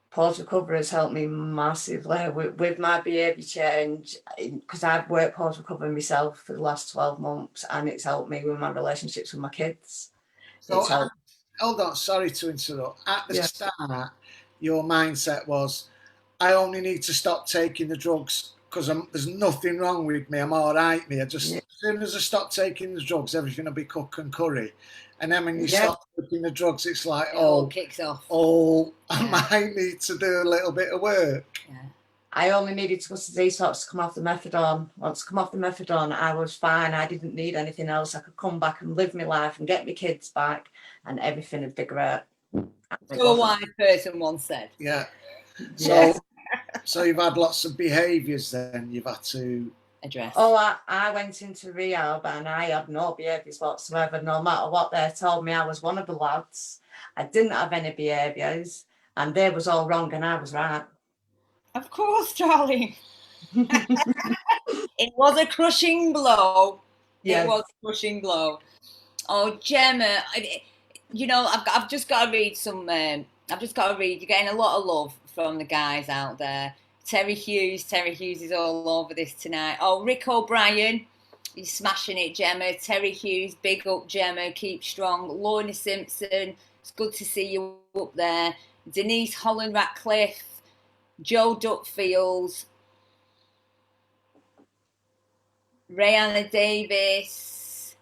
Pause Recover has helped me massively with my behaviour change, because I've worked Pause Recover myself for the last 12 months, and it's helped me with my relationships with my kids. So, hold on, sorry to interrupt. At the start, your mindset was, I only need to stop taking the drugs because there's nothing wrong with me. I'm all right, as soon as I stop taking the drugs, everything will be cook and curry. And then when you stop taking the drugs, it's like, it all kicks off. I might need to do a little bit of work. Yeah. I only needed to go to detox to come off the methadone. Once I come off the methadone, I was fine. I didn't need anything else. I could come back and live my life and get my kids back, and everything would be great. So a wise person once said. Yeah. So you've had lots of behaviours then you've had to address. Oh, I went into rehab and I had no behaviours whatsoever. No matter what they told me, I was one of the lads. I didn't have any behaviours, and they was all wrong and I was right. Of course, darling. It was a crushing blow. Yes. It was a crushing blow. Oh, Gemma, you know, I've just got to read some. I've just got to read. You're getting a lot of love from the guys out there. Terry Hughes is all over this tonight. Oh, Rick O'Brien, he's smashing it, Gemma. Terry Hughes, big up, Gemma. Keep strong. Lorna Simpson, it's good to see you up there. Denise Holland Ratcliffe, Joe Duckfield, Rihanna Davis.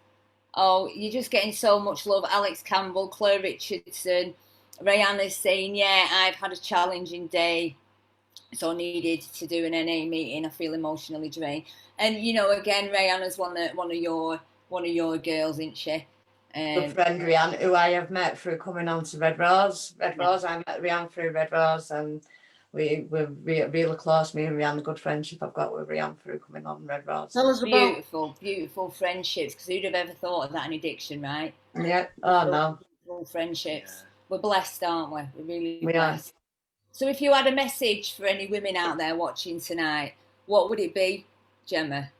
Oh, you're just getting so much love. Alex Campbell, Claire Richardson. Rihanna's saying, yeah, I've had a challenging day, so I needed to do an NA meeting. I feel emotionally drained. And you know, again, Rihanna's one of your girls, isn't she? Good friend Rihanna, who I have met through coming on to Red Rose. Red Rose, I met Rihanna through Red Rose, and we're really close. Me and Rihanna, good friendship I've got with Rihanna through coming on Red Rose. Tell us about Beautiful friendships, because who'd have ever thought of that in addiction, right? Yeah. Oh no. Beautiful friendships. We're blessed, aren't we? We're really We are. blessed. So if you had a message for any women out there watching tonight, what would it be, Gemma?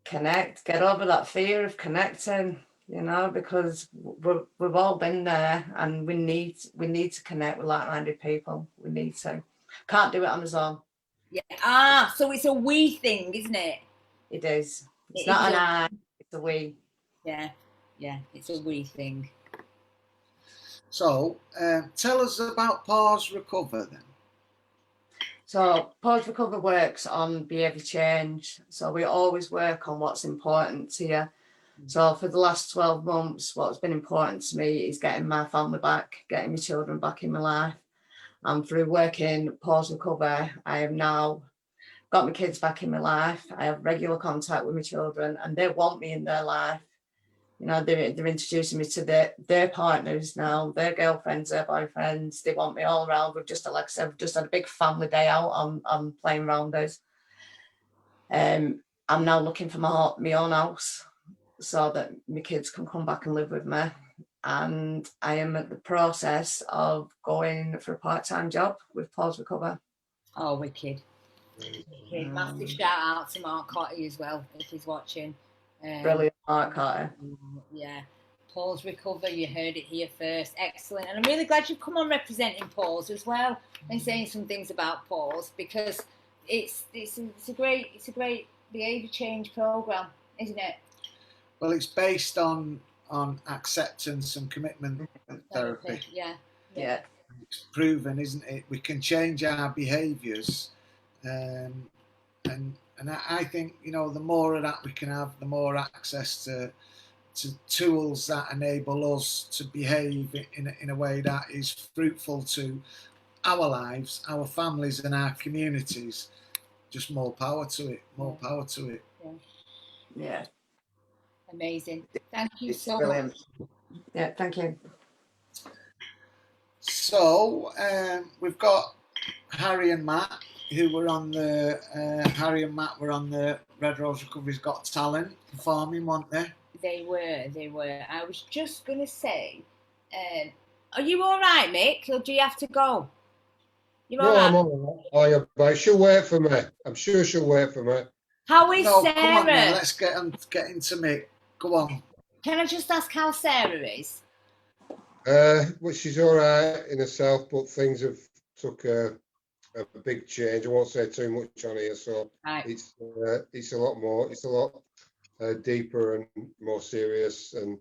Connect. Get over that fear of connecting. You know, because we've all been there, and we need to connect with like-minded people. We need to. Can't do it on our own. Yeah. So it's a we thing, isn't it? It is. It's It not is an I. It's a we. Yeah. It's a we thing. So, tell us about Pause Recover then. So Pause Recover works on behaviour change. So we always work on what's important to you. So for the last 12 months, what's been important to me is getting my family back, getting my children back in my life. And through working Pause Recover, I have now got my kids back in my life. I have regular contact with my children, and they want me in their life. You know, they're introducing me to their partners now, their girlfriends, their boyfriends. They want me all around. We've just, like I said, we've just had a big family day out on playing rounders. I'm now looking for my own house, so that my kids can come back and live with me. And I am at the process of going for a part-time job with Pause Recover. Oh, wicked. Massive shout out to Mark Cotty as well, if he's watching. Brilliant, Mark Cotty. Yeah. Pause Recover, you heard it here first. Excellent. And I'm really glad you've come on representing Pause as well, and saying some things about Pause, because it's a great behaviour change programme, isn't it? Well, it's based on acceptance and commitment therapy. Yeah. It's proven, isn't it? We can change our behaviours, and I think, you know, the more of that we can have, the more access to tools that enable us to behave in a way that is fruitful to our lives, our families, and our communities. Just more power to it. More power to it. Yeah. Amazing. Thank you so Brilliant. much. Yeah, thank you. So we've got Harry and Matt, who were on the Red Rose Recovery's Got Talent performing, weren't they? They were. I was just going to say, are you all right, Mick, or do you have to go? You're all right? I'm all right. Oh, yeah, but she'll wait for me. I'm sure she'll wait for me. How is Sarah? Come on now, let's get into Mick. Go on. Can I just ask how Sarah is? Well, she's all right in herself, but things have took a big change. I won't say too much on here, so right. It's a lot more. It's a lot deeper and more serious and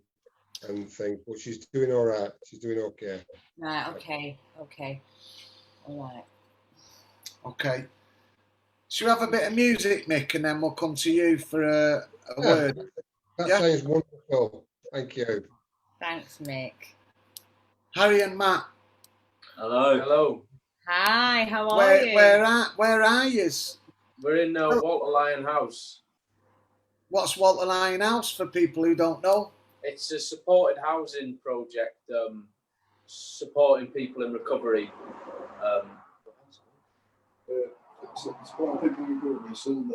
things. But she's doing all right. She's doing okay. Right. Okay. All right. Okay. Should we have a bit of music, Mick, and then we'll come to you for a word? That sounds wonderful. Thank you. Thanks, Mick. Harry and Matt. Hello. Hi, how are you? Where are you? We're in Walter Lyon House. What's Walter Lyon House for people who don't know? It's a supported housing project, supporting people in recovery. Supporting people in recovery. Some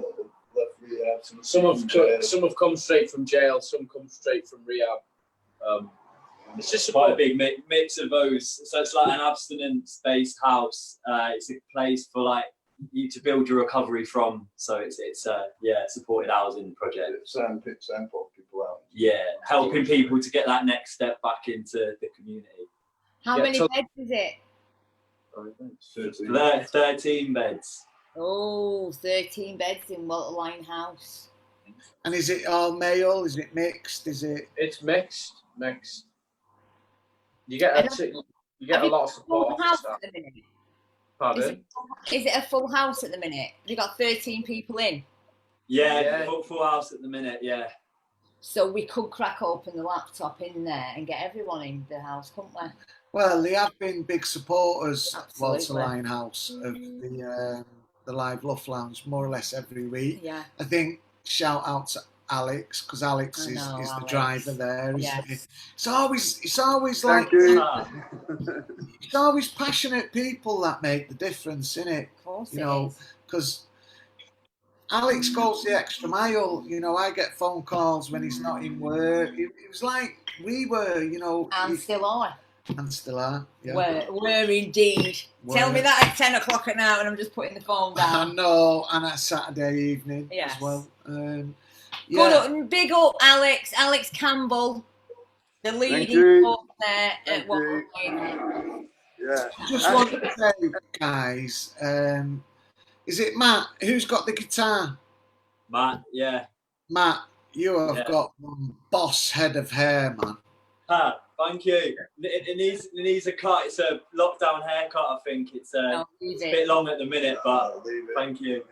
have come straight from jail. Some come straight from rehab. It's just quite a big mix of those. So it's like an abstinence-based house. It's a place for like you to build your recovery from. So it's supported housing project. Send people out. Yeah, helping people to get that next step back into the community. How many beds is it? 13 beds. Oh, 13 beds in Walter Lyon House. And is it all male? Is it mixed? It's mixed. You get a lot of support. At the minute? Pardon? Is it a full house at the minute? Have you got 13 people in? Yeah, full house at the minute, yeah. So we could crack open the laptop in there and get everyone in the house, couldn't we? Well, they have been big supporters, Absolutely. Walter Linehouse, of the live LUF Lounge, more or less every week. Yeah. I think shout out to Alex, because Alex is the driver there, isn't he? It's always like it's always passionate people that make the difference, innit? Of course, you know, because Alex goes the extra mile. You know, I get phone calls when he's not in work. It was like we were, you know, and still are. And still are. Yeah. Were indeed. Tell me that at 10 o'clock at night when I'm just putting the phone down. I know, and at Saturday evening as well. Good, big up Alex Campbell, the leading force there at what we're doing. Yeah. I just want to say, guys, is it Matt? Who's got the guitar? Matt, yeah. Matt, you have got one boss head of hair, man. Thank you. It needs a cut. It's a lockdown haircut, I think. It's a bit long at the minute, but thank you.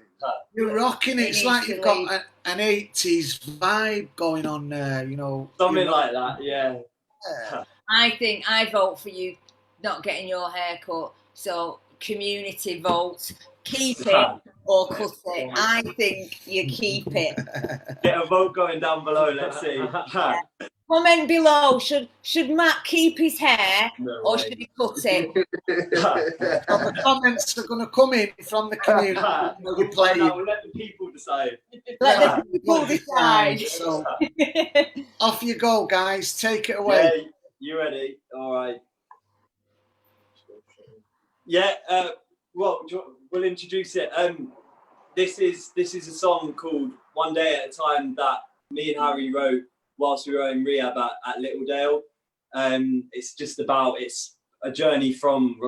You're rocking it. It's like you've got an 80s vibe going on there, you know. Something like that, yeah. I vote for you not getting your hair cut. So community vote. Keep it or cut it. I think you keep it. Get a vote going down below. Let's see. Comment below. Should Matt keep his hair or should he cut it? The comments are going to come in from the community. We'll let the people decide. Let the people decide. So off you go, guys. Take it away. Yeah, you ready? All right. Yeah. Well, we'll introduce it. This is a song called "One Day at a Time" that me and Harry wrote whilst we were in rehab at Littledale. It's just about it's a journey from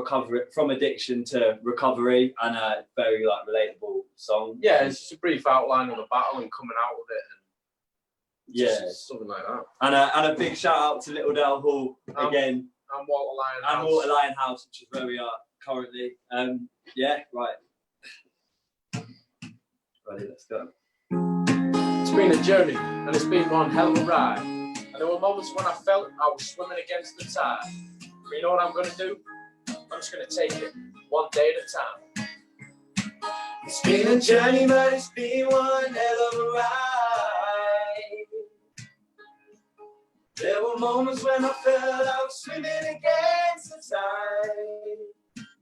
addiction to recovery, and a very relatable song. Yeah, it's just a brief outline of the battle and coming out of it. And something like that. And a big shout out to Littledale Hall again. And Walter Linehouse, which is where we are currently. Right. Ready, let's go. It's been a journey, and it's been one hell of a ride. And there were moments when I felt I was swimming against the tide. But you know what I'm going to do? I'm just going to take it one day at a time. It's been a journey, but it's been one hell of a ride. There were moments when I felt I was swimming against the tide.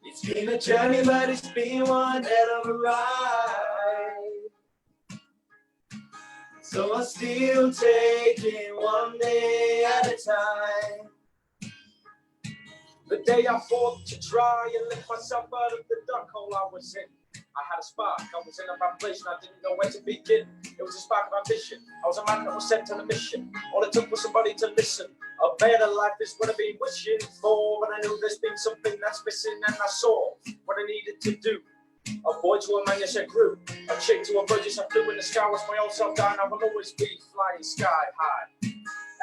It's been a journey, but it's been one hell of a ride. So I still take it one day at a time. The day I fought to try and lift myself out of the dark hole I was in. I had a spark, I was in a bad place and I didn't know where to begin. It was a spark of ambition, I was a man that was sent on a mission. All it took was somebody to listen. A better life is what I've been wishing for. But I knew there's been something that's missing, and I saw what I needed to do. A boy to a man, yes I grew. A chick to a bird, yes I flew in the sky. Was my old self down, I will always be flying sky high.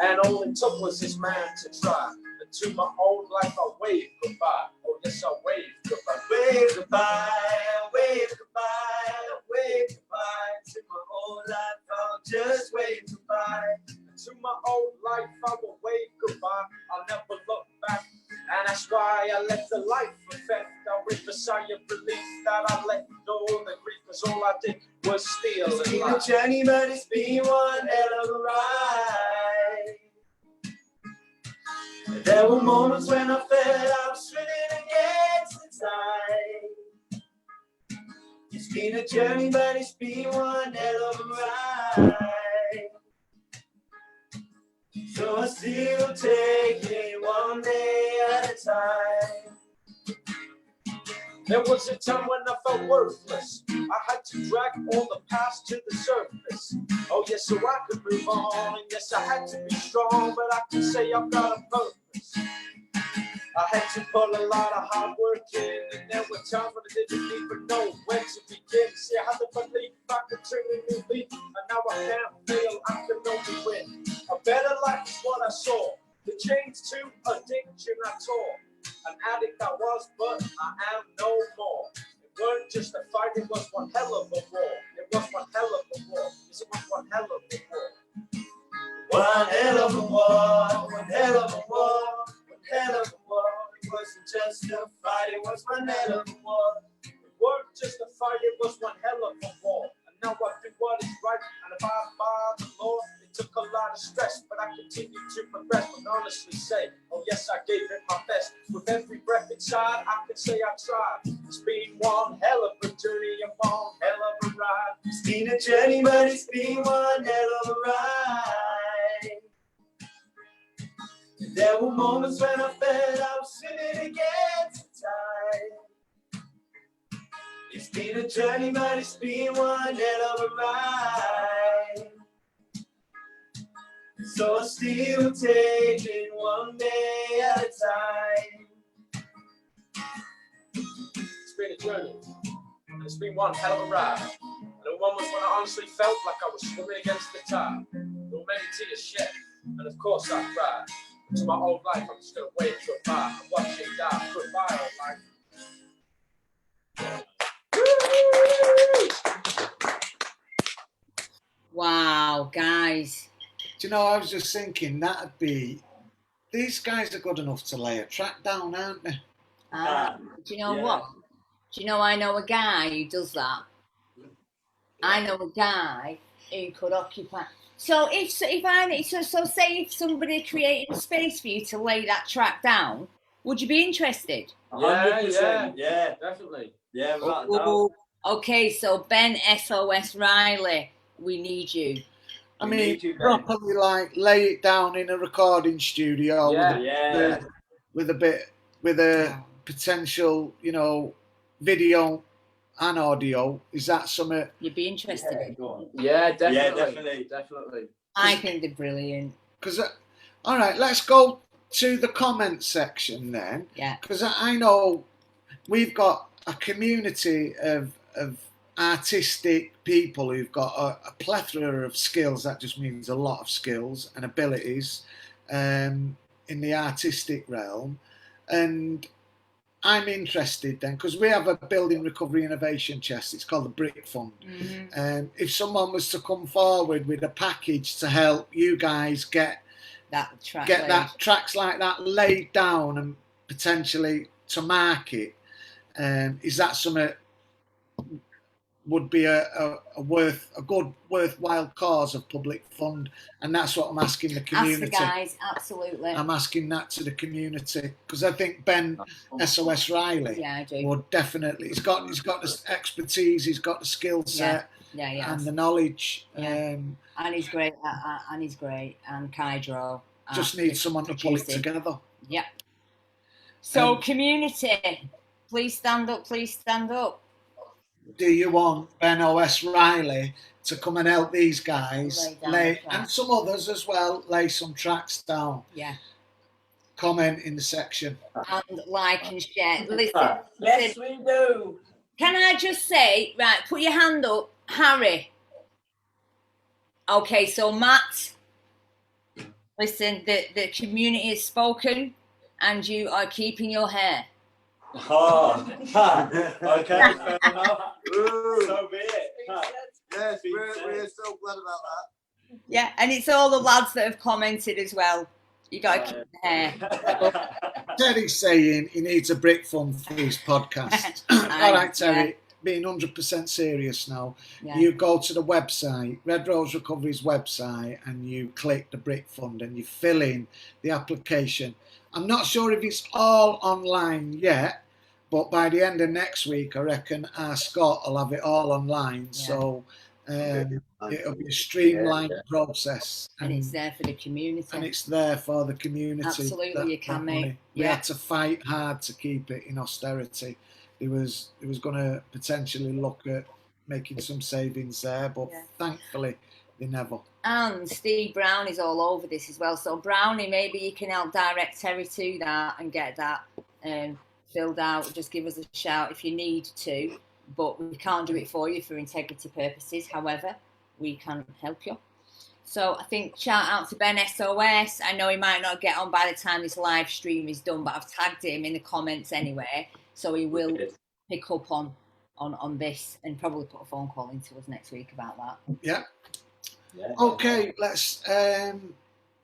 And all it took was this man to try. And to my old life I waved goodbye. Oh yes, I waved goodbye. Wave goodbye, wave goodbye, wave goodbye. To my old life I'll just wave goodbye. To my old life I will wave goodbye. I'll never look back. And that's why I left the life of theft. I with a sigh of relief that I let go of the grief, cause all I did was steal. It's been a journey, but it's been one hell of a ride. There were moments when I felt I was swimming against the tide. It's been a journey, but it's been one hell of a ride. So I still take it one day at a time. There was a time when I felt worthless. I had to drag all the past to the surface. Oh yes, so I could move on. And yes, I had to be strong, but I can say I've got a purpose. I had to put a lot of hard work in, and there were times when I didn't even know where to begin. See, I had to believe I could turn a new leaf, and now I can't fail, I can only win. A better life is what I saw. The chains to addiction I tore. An addict I was, but I am no more. It weren't just a fight, it was one hell of a war. It It was one hell of a war. Yes, it was one hell of a war. One hell of a war, one hell of a war, one hell of a war. It wasn't just a fight, it was one hell of a war. It wasn't just a fight, it was one hell of a war. And now I do what is right and abide by the law. It took a lot of stress, but I continued to progress. But honestly say, oh yes, I gave it my best. With every breath inside, I can say I tried. It's been one hell of a journey and one hell of a ride. It's been a journey, but it's been one hell of a ride. There were moments when I felt I was swimming against the tide. It's been a journey, but it's been one hell of a ride. So I'm still taking one day at a time. It's been a journey, and it's been one hell of a ride. And there were moments when I honestly felt like I was swimming against the tide. There were many tears shed, and of course I cried. To my whole life, I'm just gonna wait goodbye and watch it die. Goodbye, old life. Wow, guys. Do you know, I was just thinking that'd be, these guys are good enough to lay a track down, aren't they? Do you know what? Do you know I know a guy who does that? I know a guy who could occupy. So so say if somebody created a space for you to lay that track down, would you be interested? 100%. Yeah, definitely. Yeah, without a doubt. Okay, so Ben SOS Riley, we need you. I mean, properly like lay it down in a recording studio with a potential, you know, video and audio. Is that something you'd be interested in? Yeah, definitely. I think they're brilliant. Because, all right, let's go to the comment section then. Yeah. Because I know we've got a community of artistic people who've got a plethora of skills. That just means a lot of skills and abilities in the artistic realm. And I'm interested then, because we have a building recovery innovation chest. It's called the Brick Fund. And if someone was to come forward with a package to help you guys get tracks like that laid down and potentially to market, is that something would be a good worthwhile cause of public fund? And that's what I'm asking the community. Ask the guys, absolutely. I'm asking that to the community, because I think Ben SOS Riley would definitely. He's got the expertise, he's got the skill set, and the knowledge. And he's great. And Kydro just needs someone to pull it together. Yeah. So community, please stand up. Please stand up. Do you want Ben OS Riley to come and help these guys and some others as well, lay some tracks down? Yeah. Comment in the section. And like and share. Listen. Yes, we do. Can I just say, right, put your hand up, Harry. Okay, so Matt, listen, the community has spoken and you are keeping your hair. Oh, okay, fair enough. So be it. Yes, we're so glad about that. Yeah, and it's all the lads that have commented as well. You got to keep the hair. Terry's saying he needs a brick fund for his podcast. All right, Terry, being 100% serious now. Yeah. You go to the website, Red Rose Recovery's website, and you click the brick fund and you fill in the application. I'm not sure if it's all online yet, but by the end of next week, I reckon Scott will have it all online. Yeah. So it'll be a streamlined process. And it's there for the community. And it's there for the community. Absolutely, you can, mate. We had to fight hard to keep it in austerity. It was going to potentially look at making some savings there, but thankfully they never. And Steve Brown is all over this as well. So Brownie, maybe you can help direct Terry to that and get that filled out. Just give us a shout if you need to, but we can't do it for you for integrity purposes. However, we can help you. So I think shout out to Ben SOS. I know he might not get on by the time this live stream is done, but I've tagged him in the comments anyway, so he will pick up on on this, and probably put a phone call into us next week about that. Yeah. Yeah. Okay, let's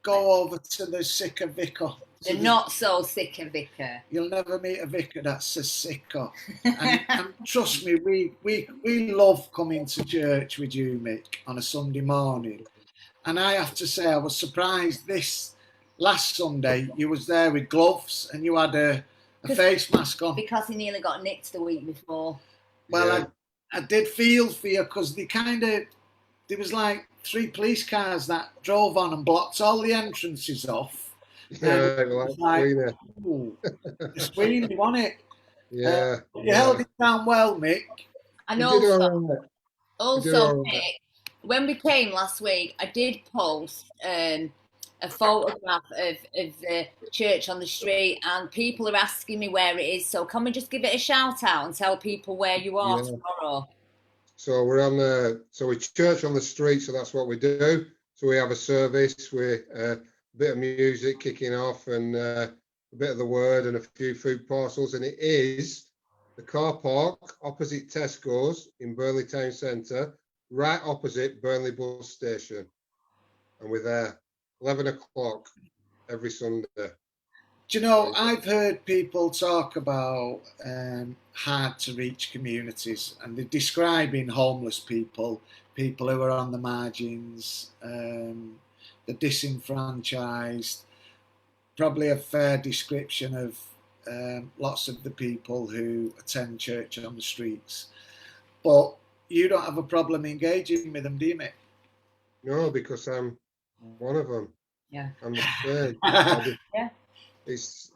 go over to the sicker vicar. The not so sicker vicar. You'll never meet a vicar that's a sicker. And trust me, we love coming to church with you, Mick, on a Sunday morning. And I have to say, I was surprised this last Sunday you was there with gloves and you had a face mask on. Because he nearly got nicked the week before. Well, Yeah. I did feel for you because there was like 3 police cars that drove on and blocked all the entrances off. Yeah, like Sweeney. Ooh, Sweeney, wasn't it? Yeah. You held it down well, Mick. And You did also, all right. You did also all right. Mick, when we came last week, I did post a photograph of the church on the street, and people are asking me where it is. So can we just give it a shout out and tell people where you are Yeah. tomorrow? So we're on so we church on the street, so that's what we do. So we have a service with a bit of music kicking off and a bit of the word and a few food parcels, and it is the car park opposite Tesco's in Burnley Town Centre, right opposite Burnley bus station, and we're there 11 o'clock every Sunday. Do you know, I've heard people talk about hard to reach communities, and they're describing homeless people who are on the margins, the disenfranchised, probably a fair description of lots of the people who attend church on the streets. But you don't have a problem engaging with them, do you, Mick? No, because I'm one of them. Yeah. I'm the same. Yeah. It's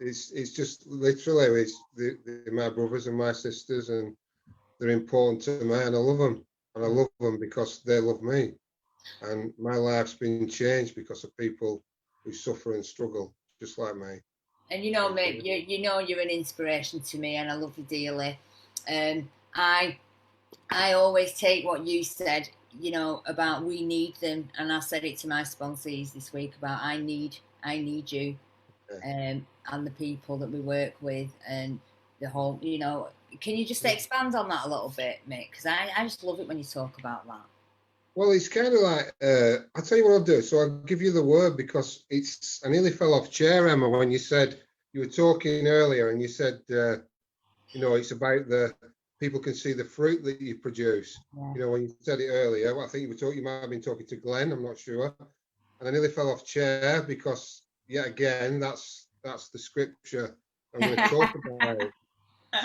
just literally they're my brothers and my sisters, and they're important to me, and I love them, and I love them because they love me, and my life's been changed because of people who suffer and struggle just like me. And you know, Mick, you know you're an inspiration to me, and I love you dearly. I always take what you said, you know, about we need them, and I said it to my sponsees this week about I need you, and the people that we work with, and the whole, you know. Can you just expand on that a little bit, Mick? Because I just love it when you talk about that. Well, it's kind of like, I'll tell you what I'll do. So I'll give you the word because I nearly fell off chair, Emma, when you said, you were talking earlier and you said, you know, it's about people can see the fruit that you produce. Yeah. You know, when you said it earlier, well, I think you might have been talking to Glenn, I'm not sure. And I nearly fell off chair because, yet again, that's the scripture I'm going to talk about.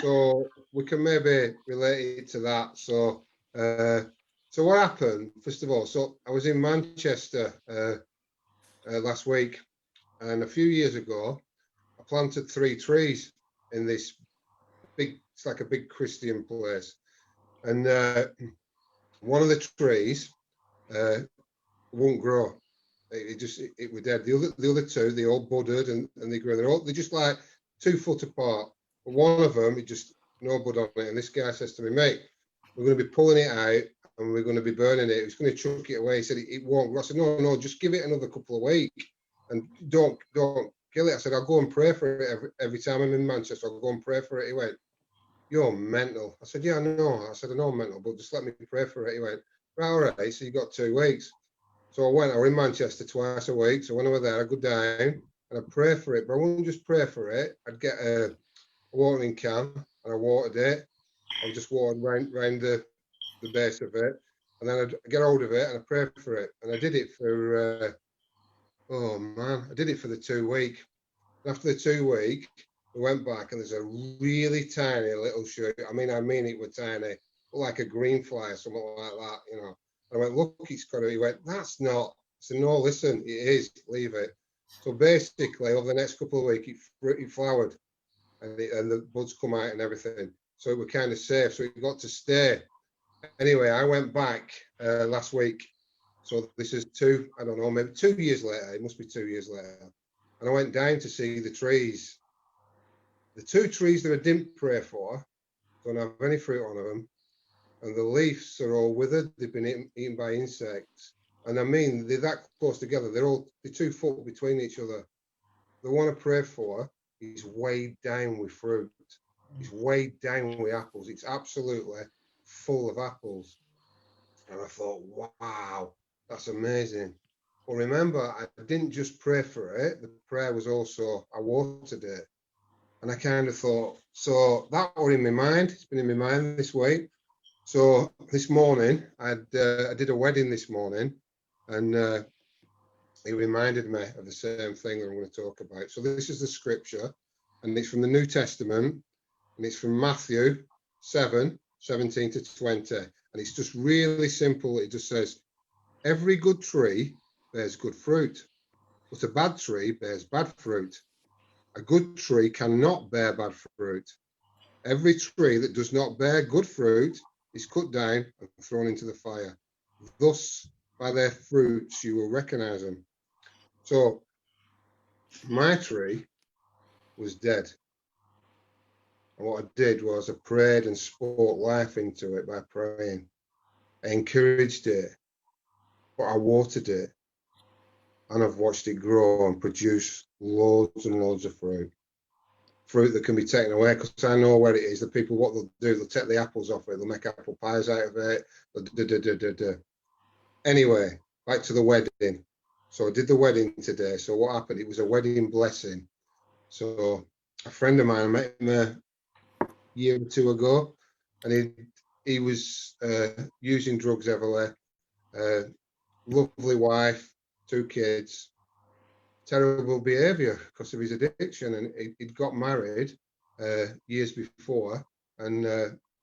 So we can maybe relate it to that. So, so what happened, first of all, so I was in Manchester last week, and a few years ago, I planted 3 trees in this it's like a big Christian place. And one of the trees won't grow. It was dead. The other 2, they all budded and they grew. They're just like 2 foot apart. But one of them, it just no bud on it. And this guy says to me, mate, we're going to be pulling it out and we're going to be burning it. He's going to chuck it away. He said it won't. I said, no, just give it another couple of weeks and don't kill it. I said, I'll go and pray for it every time I'm in Manchester. I'll go and pray for it. He went, you're mental. I said, yeah, I know. I said, I know I'm mental, but just let me pray for it. He went, right, all right. So you got 2 weeks. So I was in Manchester twice a week. So when I was there, I'd go down and I'd pray for it. But I wouldn't just pray for it. I'd get a watering can and I watered it. I would just water round the base of it. And then I'd get hold of it and I'd pray for it. And I did it for, I did it for the 2 week. After the 2 week, we went back and there's a really tiny little shoot. I mean it was tiny, like a green fly or something like that, you know. I went, look, it's got to. He went, that's not. I said, no, listen, it is. Leave it. So basically, over the next couple of weeks, it flowered, and the buds come out and everything. So it was kind of safe. So it got to stay. Anyway, I went back last week. So this is maybe 2 years later. It must be 2 years later. And I went down to see the trees. The 2 trees that I didn't pray for don't have any fruit on them. And the leaves are all withered. They've been eaten by insects. And I mean, they're that close together. They're 2 foot between each other. The one I pray for is weighed down with fruit. It's weighed down with apples. It's absolutely full of apples. And I thought, wow, that's amazing. But remember, I didn't just pray for it. The prayer was also, I watered it. And I kind of thought, so that was in my mind. It's been in my mind this week. So this morning, I did a wedding this morning, and it reminded me of the same thing that I'm going to talk about. So this is the scripture, and it's from the New Testament, and it's from Matthew 7:17 to 20. And it's just really simple. It just says, every good tree bears good fruit, but a bad tree bears bad fruit. A good tree cannot bear bad fruit. Every tree that does not bear good fruit is cut down and thrown into the fire. Thus, by their fruits, you will recognize them. So, my tree was dead. And what I did was I prayed and spoke life into it by praying. I encouraged it, but I watered it. And I've watched it grow and produce loads and loads of fruit. Fruit that can be taken away, because I know where it is. The people, what they'll do, they'll take the apples off it, they'll make apple pies out of it. Anyway, back to the wedding. So I did the wedding today. So what happened? It was a wedding blessing. So a friend of mine, I met him a year or two ago, and he was using drugs heavily. Lovely wife, 2 kids. Terrible behaviour because of his addiction, and he'd got married years before, and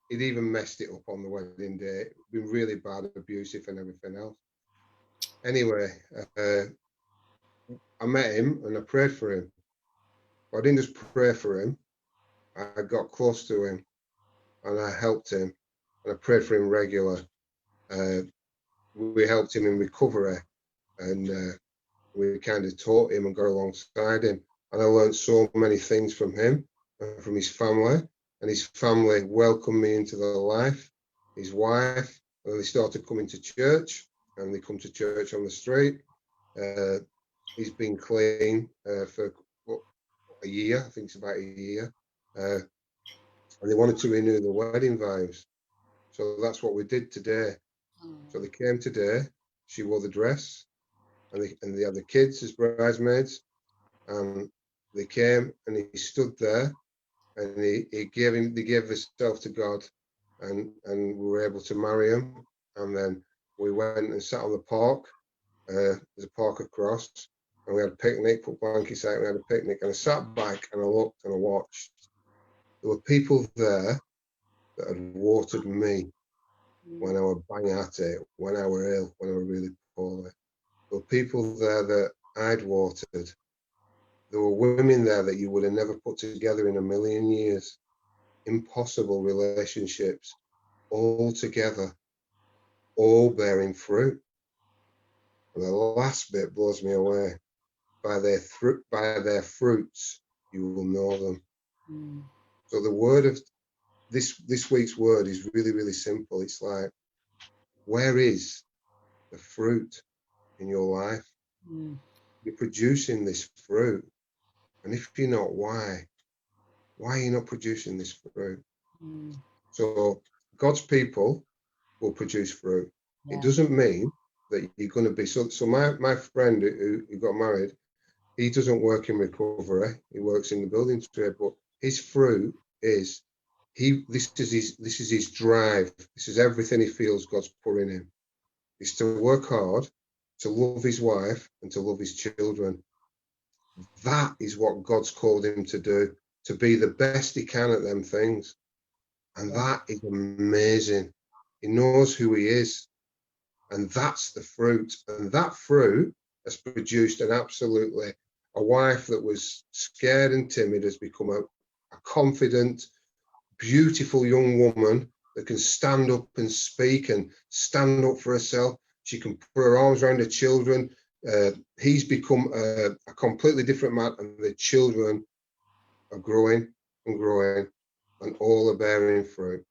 he'd even messed it up on the wedding day. It'd been really bad, abusive and everything else. Anyway, I met him and I prayed for him. But I didn't just pray for him, I got close to him and I helped him, and I prayed for him regularly. We helped him in recovery, and we kind of taught him and got alongside him. And I learned so many things from him and from his family. And his family welcomed me into their life. His wife, and they started coming to church, and they come to church on the street. He's been clean for a year, I think it's about a year. And they wanted to renew the wedding vows. So that's what we did today. So they came today, she wore the dress, and they had the kids as bridesmaids, and they came and he stood there, and they gave themselves to God, and we were able to marry him. And then we went and sat on the park. There's a park across, and we had a picnic, put blankets out, we had a picnic, and I sat back and I looked and I watched. There were people there that had watered me when I was bang at it, when I were ill, when I was really poorly. There were people there that I'd watered. There were women there that you would have never put together in a million years. Impossible relationships, all together, all bearing fruit. And the last bit blows me away. By their fruits, you will know them. So the word of this week's word is really, really simple. It's like, where is the fruit in your life? You're producing this fruit. And if you're not, why? Why are you not producing this fruit? So God's people will produce fruit. Yeah. It doesn't mean that you're going to be, so my friend who got married, he doesn't work in recovery, he works in the building trade, but his fruit is, this is his drive, this is everything he feels God's put in him. Is to work hard, to love his wife and to love his children. That is what God's called him to do, to be the best he can at them things. And that is amazing. He knows who he is. And that's the fruit. And that fruit has produced a wife that was scared and timid has become a confident, beautiful young woman that can stand up and speak and stand up for herself. She can put her arms around her children. He's become a completely different man, and the children are growing and growing, and all are bearing fruit.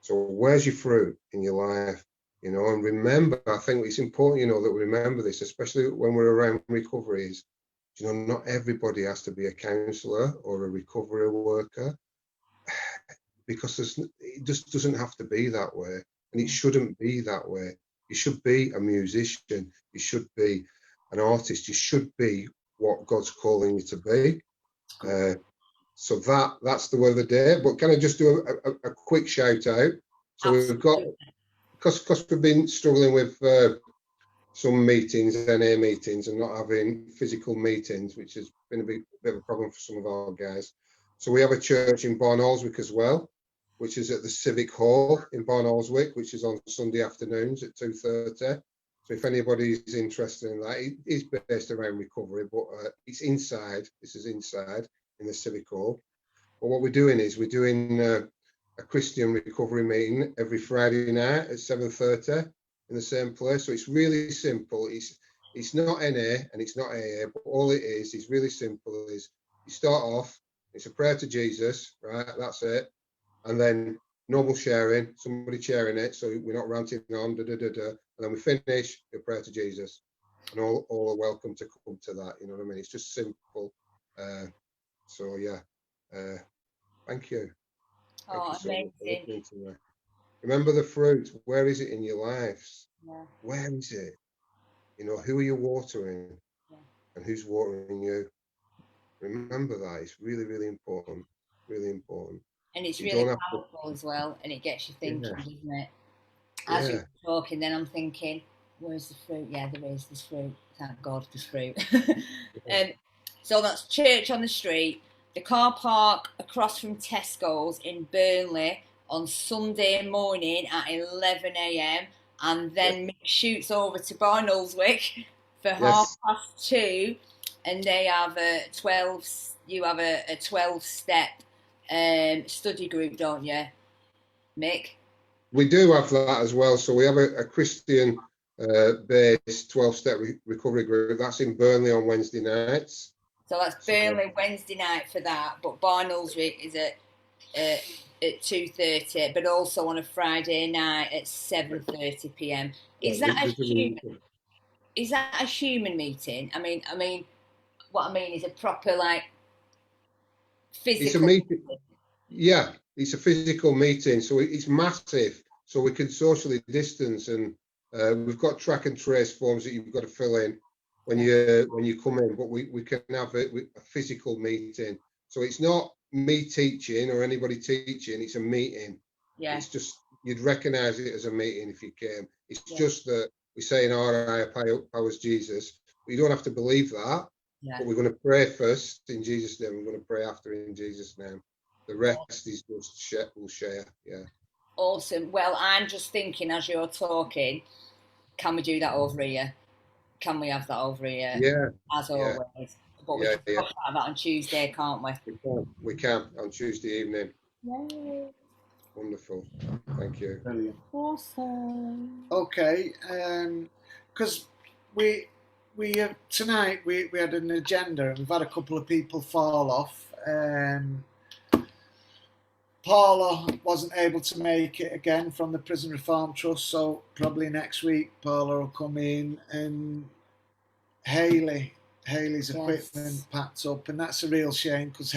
So where's your fruit in your life? You know, and remember, I think it's important, you know, that we remember this, especially when we're around recovery, is, you know, not everybody has to be a counsellor or a recovery worker. because it just doesn't have to be that way, and it shouldn't be that way. You should be a musician. You should be an artist. You should be what God's calling you to be. So that's the word of the day. But can I just do a quick shout out? So we've got, because we've been struggling with some meetings, NA meetings, and not having physical meetings, which has been a bit of a problem for some of our guys. So we have a church in Barnoldswick as well, which is at the Civic Hall in Barnoldswick, which is on Sunday afternoons at 2:30. So if anybody's interested in that, it is based around recovery, but it's inside. This is inside in the Civic Hall. But what we're doing is we're doing a Christian recovery meeting every Friday night at 7:30 in the same place. So it's really simple. It's not NA and it's not AA, but all it is really simple. Is you start off, it's a prayer to Jesus, right? That's it. And then normal sharing, somebody sharing it, so we're not ranting on, and then we finish a prayer to Jesus, and all are welcome to come to that. You know what I mean? It's just simple. So yeah, thank you. Oh, Thank you so amazing. much for listening to me. Remember the fruit. Where is it in your lives? Yeah. Where is it? You know, who are you watering, and who's watering you? Remember that. It's really, really important. Really important. And it's You really don't have to- powerful as well, and it gets you thinking, Yeah. doesn't it? As Yeah. you're talking, then I'm thinking, where's the fruit? Yeah, there's fruit. Thank God there's fruit. So that's church on the street, the car park across from Tesco's in Burnley on Sunday morning at 11 a.m. And then Mick shoots over to Barnoldswick for 2:30, and they have a 12. You have a 12-step study group, don't you, Mick? We do have that as well. So we have a Christian based 12-step recovery group. That's in Burnley on Wednesday nights. So that's Burnley Wednesday night for that, but Barnoldswick is at 2:30, but also on a Friday night at 7:30 p.m. Is that a human meeting? I mean, what I mean is a proper like physical. It's a meeting. Yeah, it's a physical meeting, so it's massive. So we can socially distance, and we've got track and trace forms that you've got to fill in when you come in. But we can have a physical meeting. So it's not me teaching or anybody teaching. It's a meeting. Yeah. It's just you'd recognise it as a meeting if you came. It's just that we say in our higher powers Jesus. But you don't have to believe that. Yeah. But we're going to pray first in Jesus' name. We're going to pray after in Jesus' name. The rest is just we'll share. Yeah. Awesome. Well, I'm just thinking as you're talking, can we do that over here? Can we have that over here? Yeah. As always. But we can talk about that on Tuesday, can't we? We can on Tuesday evening. Yay. Wonderful. Thank you. Brilliant. Awesome. Okay, because we tonight we had an agenda and we've had a couple of people fall off. Paula wasn't able to make it again from the Prison Reform Trust, so probably next week Paula will come in, and Hayley's equipment packed up, and that's a real shame because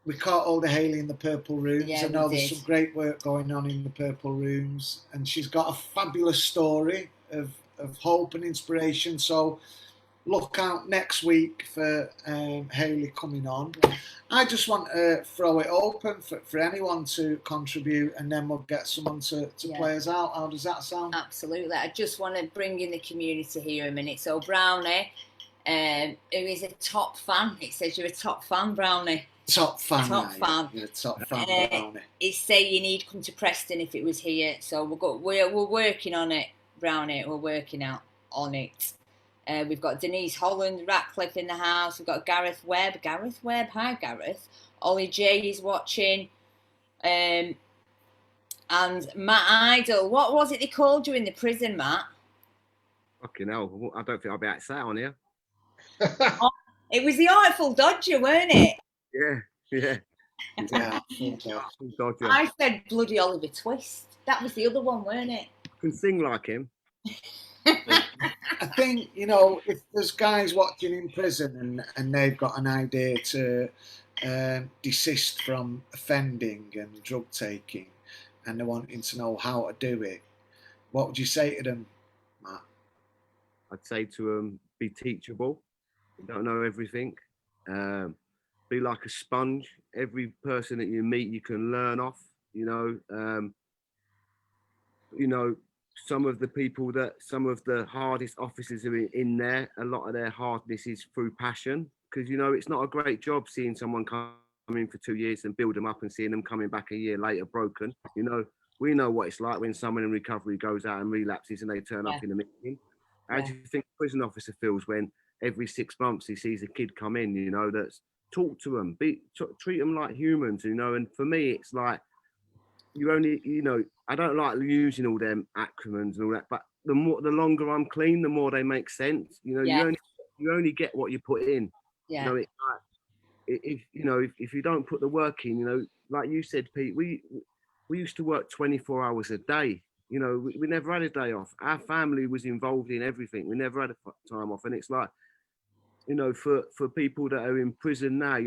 we caught hold of Hayley in the Purple Rooms. Yeah, I know there's some great work going on in the Purple Rooms, and she's got a fabulous story of hope and inspiration. So look out next week for Hayley coming on. I just want to throw it open for anyone to contribute, and then we'll get someone to play us out. How does that sound? Absolutely. I just want to bring in the community here a minute. So Brownie, who is a top fan. It says you're a top fan, Brownie. Top fan. Yeah, top fan, Brownie. He's saying he'd come to Preston if it was here. So we're working on it, Brownie. We're working on it. We've got Denise Holland, Ratcliffe in the house. We've got Gareth Webb. Hi, Gareth. Ollie J is watching. And Matt Idle. What was it they called you in the prison, Matt? Fucking hell. I don't think I'll be able to say it on here. It was the Artful Dodger, weren't it? Yeah. I said bloody Oliver Twist. That was the other one, weren't it? I can sing like him. I think, if there's guys watching in prison and they've got an idea to desist from offending and drug taking, and they're wanting to know how to do it, what would you say to them, Matt? I'd say to them, be teachable. You don't know everything. Be like a sponge. Every person that you meet, you can learn off. Some of the people some of the hardest officers are in there. A lot of their hardness is through passion, because it's not a great job seeing someone come in for 2 years and build them up and seeing them coming back a year later broken. We know what it's like when someone in recovery goes out and relapses and they turn up in the meeting. How do you think a prison officer feels when every 6 months he sees a kid come in, that's talk to them, treat them like humans, and for me, it's like, you only, I don't like using all them acronyms and all that, but the longer I'm clean, the more they make sense. You only get what you put in. Yeah. It's like, if you don't put the work in, like you said, Pete, we used to work 24 hours a day. We never had a day off. Our family was involved in everything. We never had a time off. And it's like, for people that are in prison now,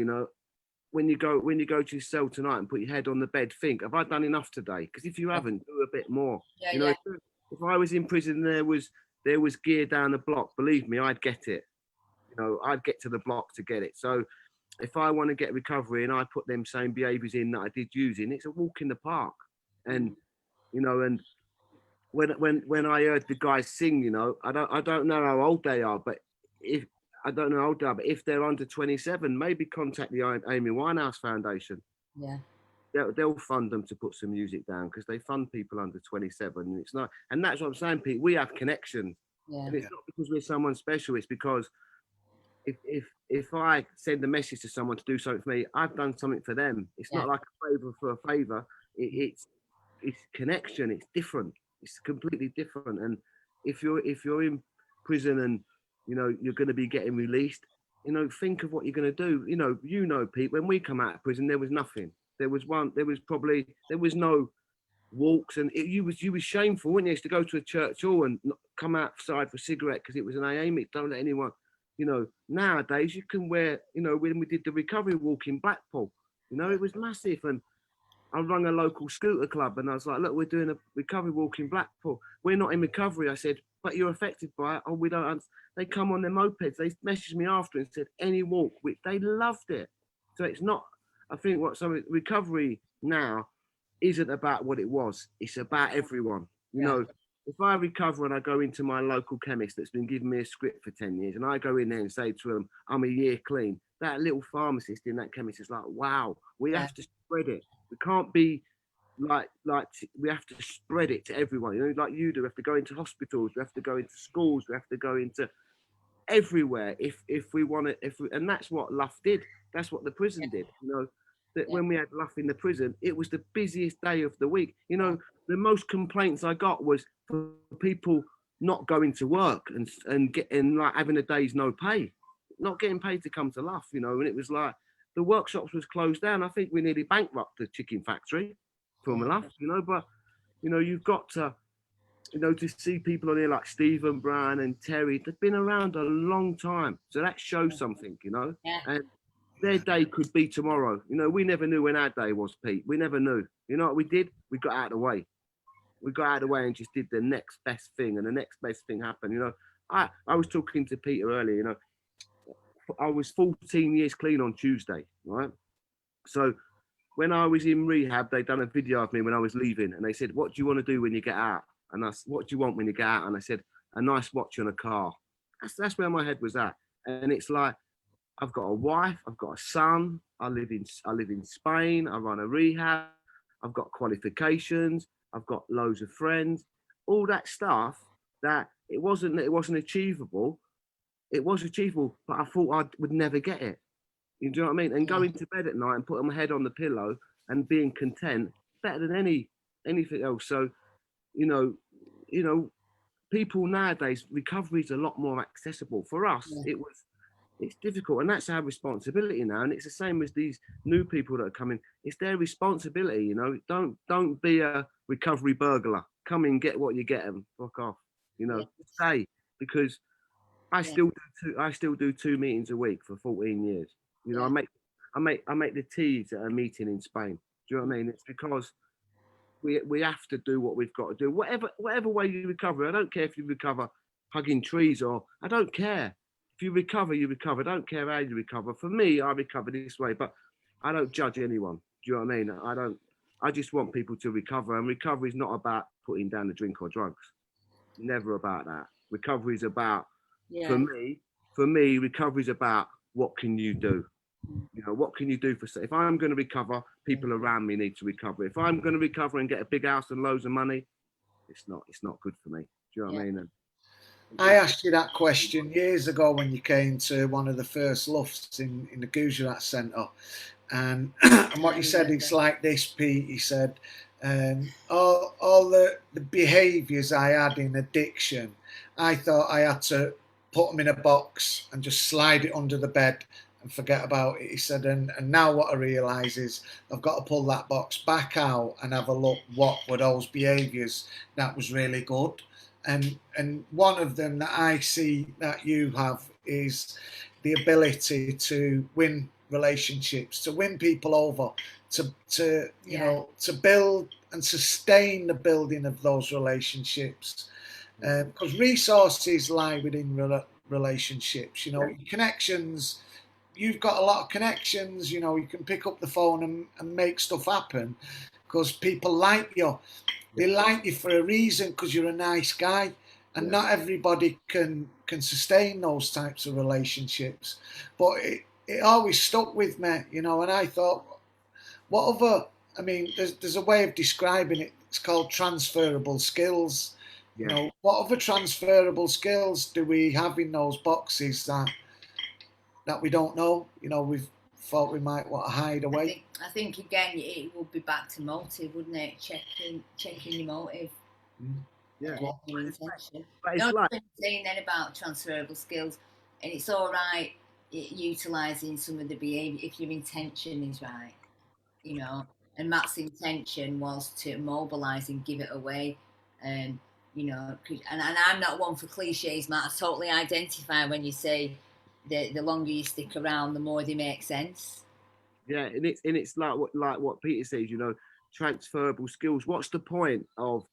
when you go to your cell tonight and put your head on the bed, think, have I done enough today? Because if you haven't, do a bit more. If I was in prison, there was gear down the block, believe me, I'd get it. I'd get to the block to get it. So if I want to get recovery and I put them same behaviours in that I did using, it's a walk in the park. And and when I heard the guys sing, I don't know how old they are, but if they're under 27, maybe contact the Amy Winehouse Foundation. Yeah. They'll fund them to put some music down, because they fund people under 27. And it's not, and that's what I'm saying, Pete. We have connections, and it's not because we're someone special. It's because if I send a message to someone to do something for me, I've done something for them. It's not like a favor for a favor. It's connection. It's different. It's completely different. And if you're in prison and you're going to be getting released, think of what you're going to do. Pete, when we come out of prison, there was nothing. There was no walks, and you was shameful, weren't you, to go to a church hall and come outside for a cigarette because it was an AA meet. Don't let anyone, nowadays you can wear, when we did the recovery walk in Blackpool, it was massive. And I rang a local scooter club and I was like, look, we're doing a recovery walk in Blackpool. We're not in recovery. I said, but you're affected by it. Oh, we don't. They come on their mopeds. They messaged me after and said, any walk, which they loved it. So it's not, I think recovery now isn't about what it was. It's about everyone. If I recover and I go into my local chemist that's been giving me a script for 10 years and I go in there and say to them, I'm a year clean, that little pharmacist in that chemist is like, wow, we have to spread it. We can't be like we have to spread it to everyone, like you do. We have to go into hospitals, we have to go into schools, we have to go into everywhere if we want it. And that's what LUF did. That's what the prison did. That when we had LUF in the prison, it was the busiest day of the week. The most complaints I got was for people not going to work and getting like having a day's no pay, not getting paid to come to LUF, and it was like the workshops was closed down. I think we nearly bankrupt the chicken factory from LUF, but you've got to, to see people on here like Stephen Brown and Terry, they've been around a long time. So that shows something, and their day could be tomorrow. We never knew when our day was, Pete. We never knew. You know what we did? We got out of the way. We got out of the way and just did the next best thing, and the next best thing happened. I was talking to Peter earlier, I was 14 years clean on Tuesday, right? So when I was in rehab, they done a video of me when I was leaving, and they said, what do you want to do when you get out? And I said, what do you want when you get out? And I said, a nice watch and a car. That's where my head was at. And it's like, I've got a wife, I've got a son, I live in Spain, I run a rehab, I've got qualifications, I've got loads of friends, all that stuff that it wasn't achievable. It was achievable, but I thought I would never get it. You know what I mean? And going to bed at night and putting my head on the pillow and being content, better than anything else. So, people nowadays, recovery is a lot more accessible. For us, it's difficult, and that's our responsibility now. And it's the same as these new people that are coming. It's their responsibility, Don't be a recovery burglar. Come in, get what you get, and fuck off. Stay, because I still do 2 meetings a week for 14 years. I make the teas at a meeting in Spain. Do you know what I mean? It's because we have to do what we've got to do. Whatever way you recover. I don't care if you recover hugging trees or I don't care. If you recover, you recover. I don't care how you recover. For me, I recover this way, but I don't judge anyone. Do you know what I mean? I just want people to recover, and recovery is not about putting down the drink or drugs. Never about that. Recovery is about, for me, recovery is about what can you do? You know, what can you do for, if I'm going to recover, people around me need to recover. If I'm going to recover and get a big house and loads of money, it's not good for me. Do you know what I mean? And I asked you that question years ago when you came to one of the first LUFs in the Gujarat Centre. And what you said, it's like this, Pete. He said, all the behaviours I had in addiction, I thought I had to put them in a box and just slide it under the bed and forget about it. He said, and now what I realise is I've got to pull that box back out and have a look, what were those behaviours that was really good. And one of them that I see that you have is the ability to win relationships, to win people over, to you know, to build and sustain the building of those relationships, because resources lie within relationships. You know, connections. You've got a lot of connections. You know, you can pick up the phone and make stuff happen because people like you. They like you for a reason because you're a nice guy, and not everybody can sustain those types of relationships. But it always stuck with me, you know. And I thought, what other? I mean, there's a way of describing it. It's called transferable skills. You know, what other transferable skills do we have in those boxes that we don't know? You know, we've thought we might want to hide away. I think again it would be back to motive, wouldn't it? Checking your motive. Yeah. Your intention. But it's No, like, saying then about transferable skills, and it's all right utilising some of the behaviour if your intention is right, you know. And Matt's intention was to mobilise and give it away, you know. And I'm not one for cliches, Matt. I totally identify when you say the longer you stick around, the more they make sense. yeah, and it's like what Peter says, you know, transferable skills. What's the point of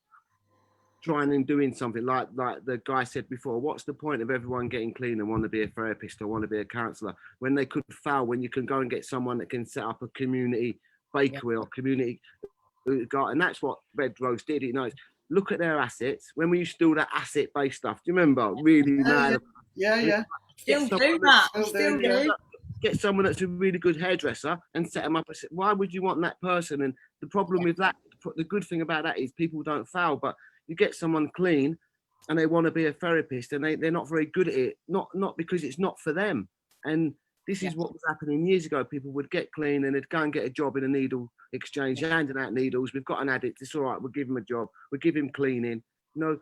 trying and doing something like the guy said before? What's the point of everyone getting clean and want to be a therapist or want to be a counsellor when they could fail, when you can go and get someone that can set up a community bakery or community garden? And that's what Red Rose did. You know, look at their assets. When we used to do that asset-based stuff, do you remember? Really mad. Yeah. Still do that. Still do. Get someone that's a really good hairdresser and set them up. Why would you want that person? And the problem with that, the good thing about that is people don't fail, but you get someone clean and they want to be a therapist and they're not very good at it, not because it's not for them. And this is what was happening years ago. People would get clean and they'd go and get a job in a needle exchange, handing out needles. We've got an addict, it's all right, we'll give him a job, we'll give him cleaning. You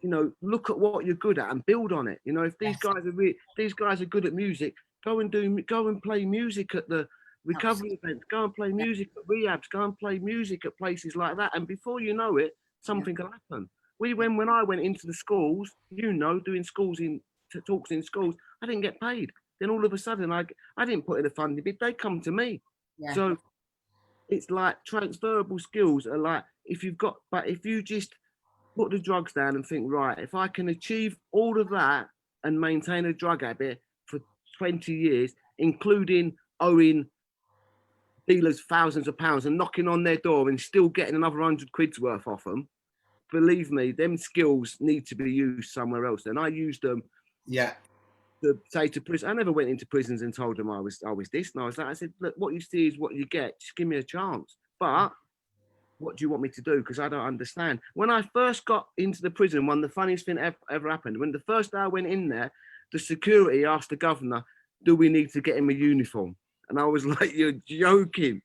know, look at what you're good at and build on it. You know, if these guys are good at music, go and play music at the recovery events, go and play music at rehabs, go and play music at places like that. And before you know it, something will happen. When I went into the schools, you know, doing talks in schools, I didn't get paid. Then all of a sudden, I didn't put in a funding bid. They come to me. Yeah. So it's like transferable skills are like, if you just put the drugs down and think, right, if I can achieve all of that and maintain a drug habit for 20 years, including owing dealers thousands of pounds and knocking on their door and still getting another 100 quid's worth off them, believe me, them skills need to be used somewhere else. And I used them. Yeah. To say to prison, I never went into prisons and told them I was this. And I said, look, what you see is what you get. Just give me a chance. But what do you want me to do? Because I don't understand. When I first got into the prison, one of the funniest thing ever happened. When the first day I went in there, the security asked the governor, do we need to get him a uniform? And I was like, you're joking.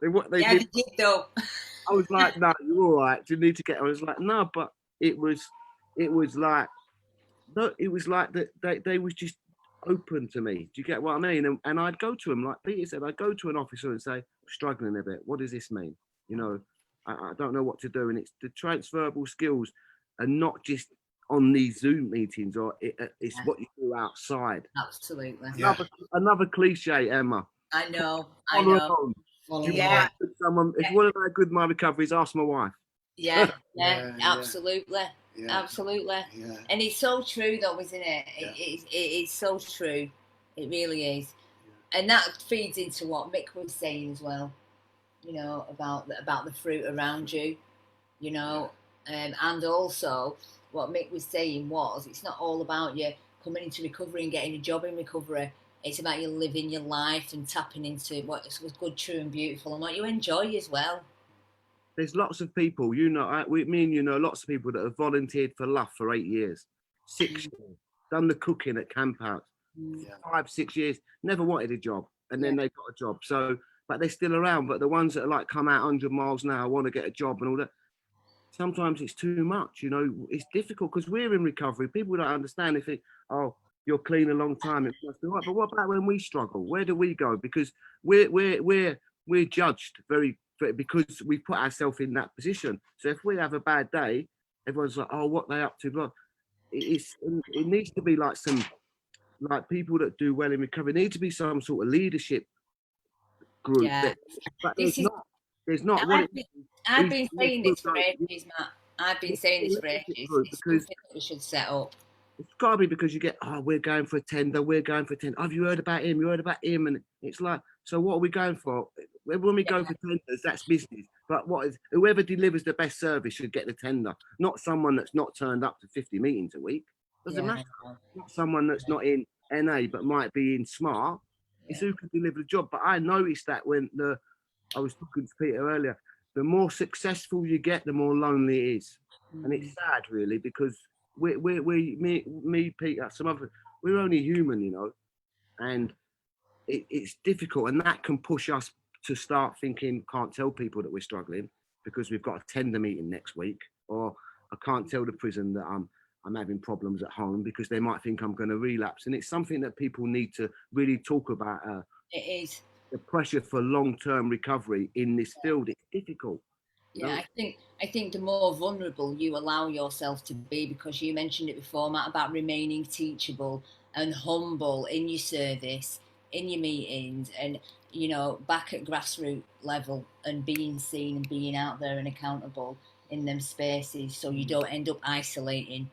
They did though. I was like, no, you're all right. Do you need to get? I was like, no, but it was like that they was just open to me. Do you get what I mean? And I'd go to them, like Peter said, I'd go to an officer and say, I'm struggling a bit. What does this mean? You know, I don't know what to do. And it's the transferable skills are not just on these Zoom meetings, or it's what you do outside. Absolutely. Another cliche, Emma. I know. Follow along. Follow If Yeah. if one of our good my recoveries, ask my wife. Yeah, Yeah, absolutely. yeah, Absolutely. yeah. And it's so true though, isn't it? It is so true. It really is. And that feeds into what Mick was saying as well, you know, about the fruit around you, you know, and also what Mick was saying was it's not all about you coming into recovery and getting a job in recovery. It's about you living your life and tapping into what was good, true and beautiful and what you enjoy as well. There's lots of people, you know, me and you know, lots of people that have volunteered for LUF for 8 years, 6 years, done the cooking at camp out, 5, 6 years, never wanted a job, and then they got a job. So, but they're still around. But the ones that are like come out 100 miles an hour, want to get a job and all that, sometimes it's too much. You know, it's difficult because we're in recovery. People don't understand. They think, oh, you're clean a long time, it must be right. But what about when we struggle? Where do we go? Because we're judged because we put ourselves in that position. So if we have a bad day, everyone's like, oh, what they up to? But it needs to be like like people that do well in recovery. There needs to be some sort of leadership group. Yeah. But there's not. I've been saying this for ages, Matt. I've been saying this for ages. It's something that we should set up. It's got to be because you get, oh, we're going for a tender, we're going for a tender. Have you heard about him? You heard about him? And it's like, so what are we going for? When we go for tenders, that's business. But whoever delivers the best service should get the tender, not someone that's not turned up to 50 meetings a week. Doesn't matter. Not someone that's not in NA but might be in SMART. It's who can deliver the job. But I noticed that when I was talking to Peter earlier, the more successful you get, the more lonely it is. And it's sad, really, because me, Peter, some other, we're only human, you know, and it's difficult, and that can push us to start thinking, can't tell people that we're struggling because we've got a tender meeting next week, or I can't tell the prison that I'm having problems at home because they might think I'm going to relapse. And it's something that people need to really talk about. It is. The pressure for long-term recovery in this field. It's difficult. Yeah, I think the more vulnerable you allow yourself to be, because you mentioned it before, Matt, about remaining teachable and humble in your service, in your meetings, and, you know, back at grassroots level and being seen and being out there and accountable in them spaces so you don't end up isolating.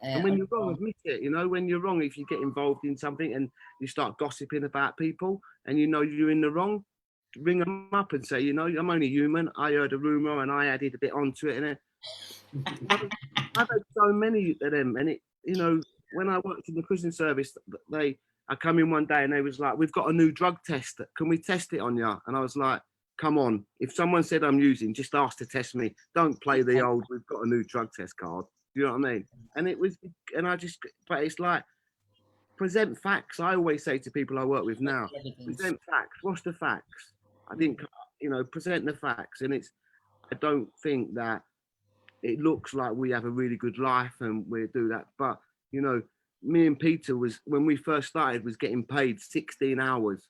And when you're wrong, admit it. You know, when you're wrong, if you get involved in something and you start gossiping about people and you know you're in the wrong, ring them up and say, you know, I'm only human. I heard a rumor and I added a bit onto it. And I've had so many of them. And you know, when I worked in the prison service, I come in one day and they was like, we've got a new drug test. Can we test it on you? And I was like, come on. If someone said I'm using, just ask to test me. Don't play the old, we've got a new drug test card. Do you know what I mean? And but it's like, present facts. I always say to people I work with now, present facts. What's the facts? I think, you know, present the facts. And I don't think that it looks like we have a really good life and we do that. But, you know, me and Peter when we first started, was getting paid 16 hours.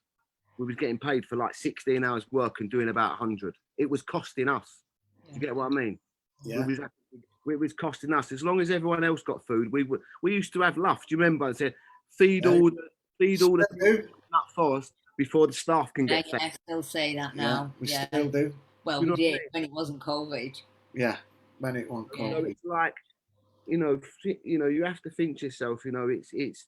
We was getting paid for like 16 hours work and doing about 100. It was costing us. Do you get what I mean? Yeah. It was costing us. As long as everyone else got food, we used to have LUF. Do you remember? I said, feed all the nut forest before the staff can get fed. I still say that now. We still do. Well, we did when it wasn't COVID. Yeah, when it wasn't COVID. So it's like, you know, you have to think to yourself, you know, it's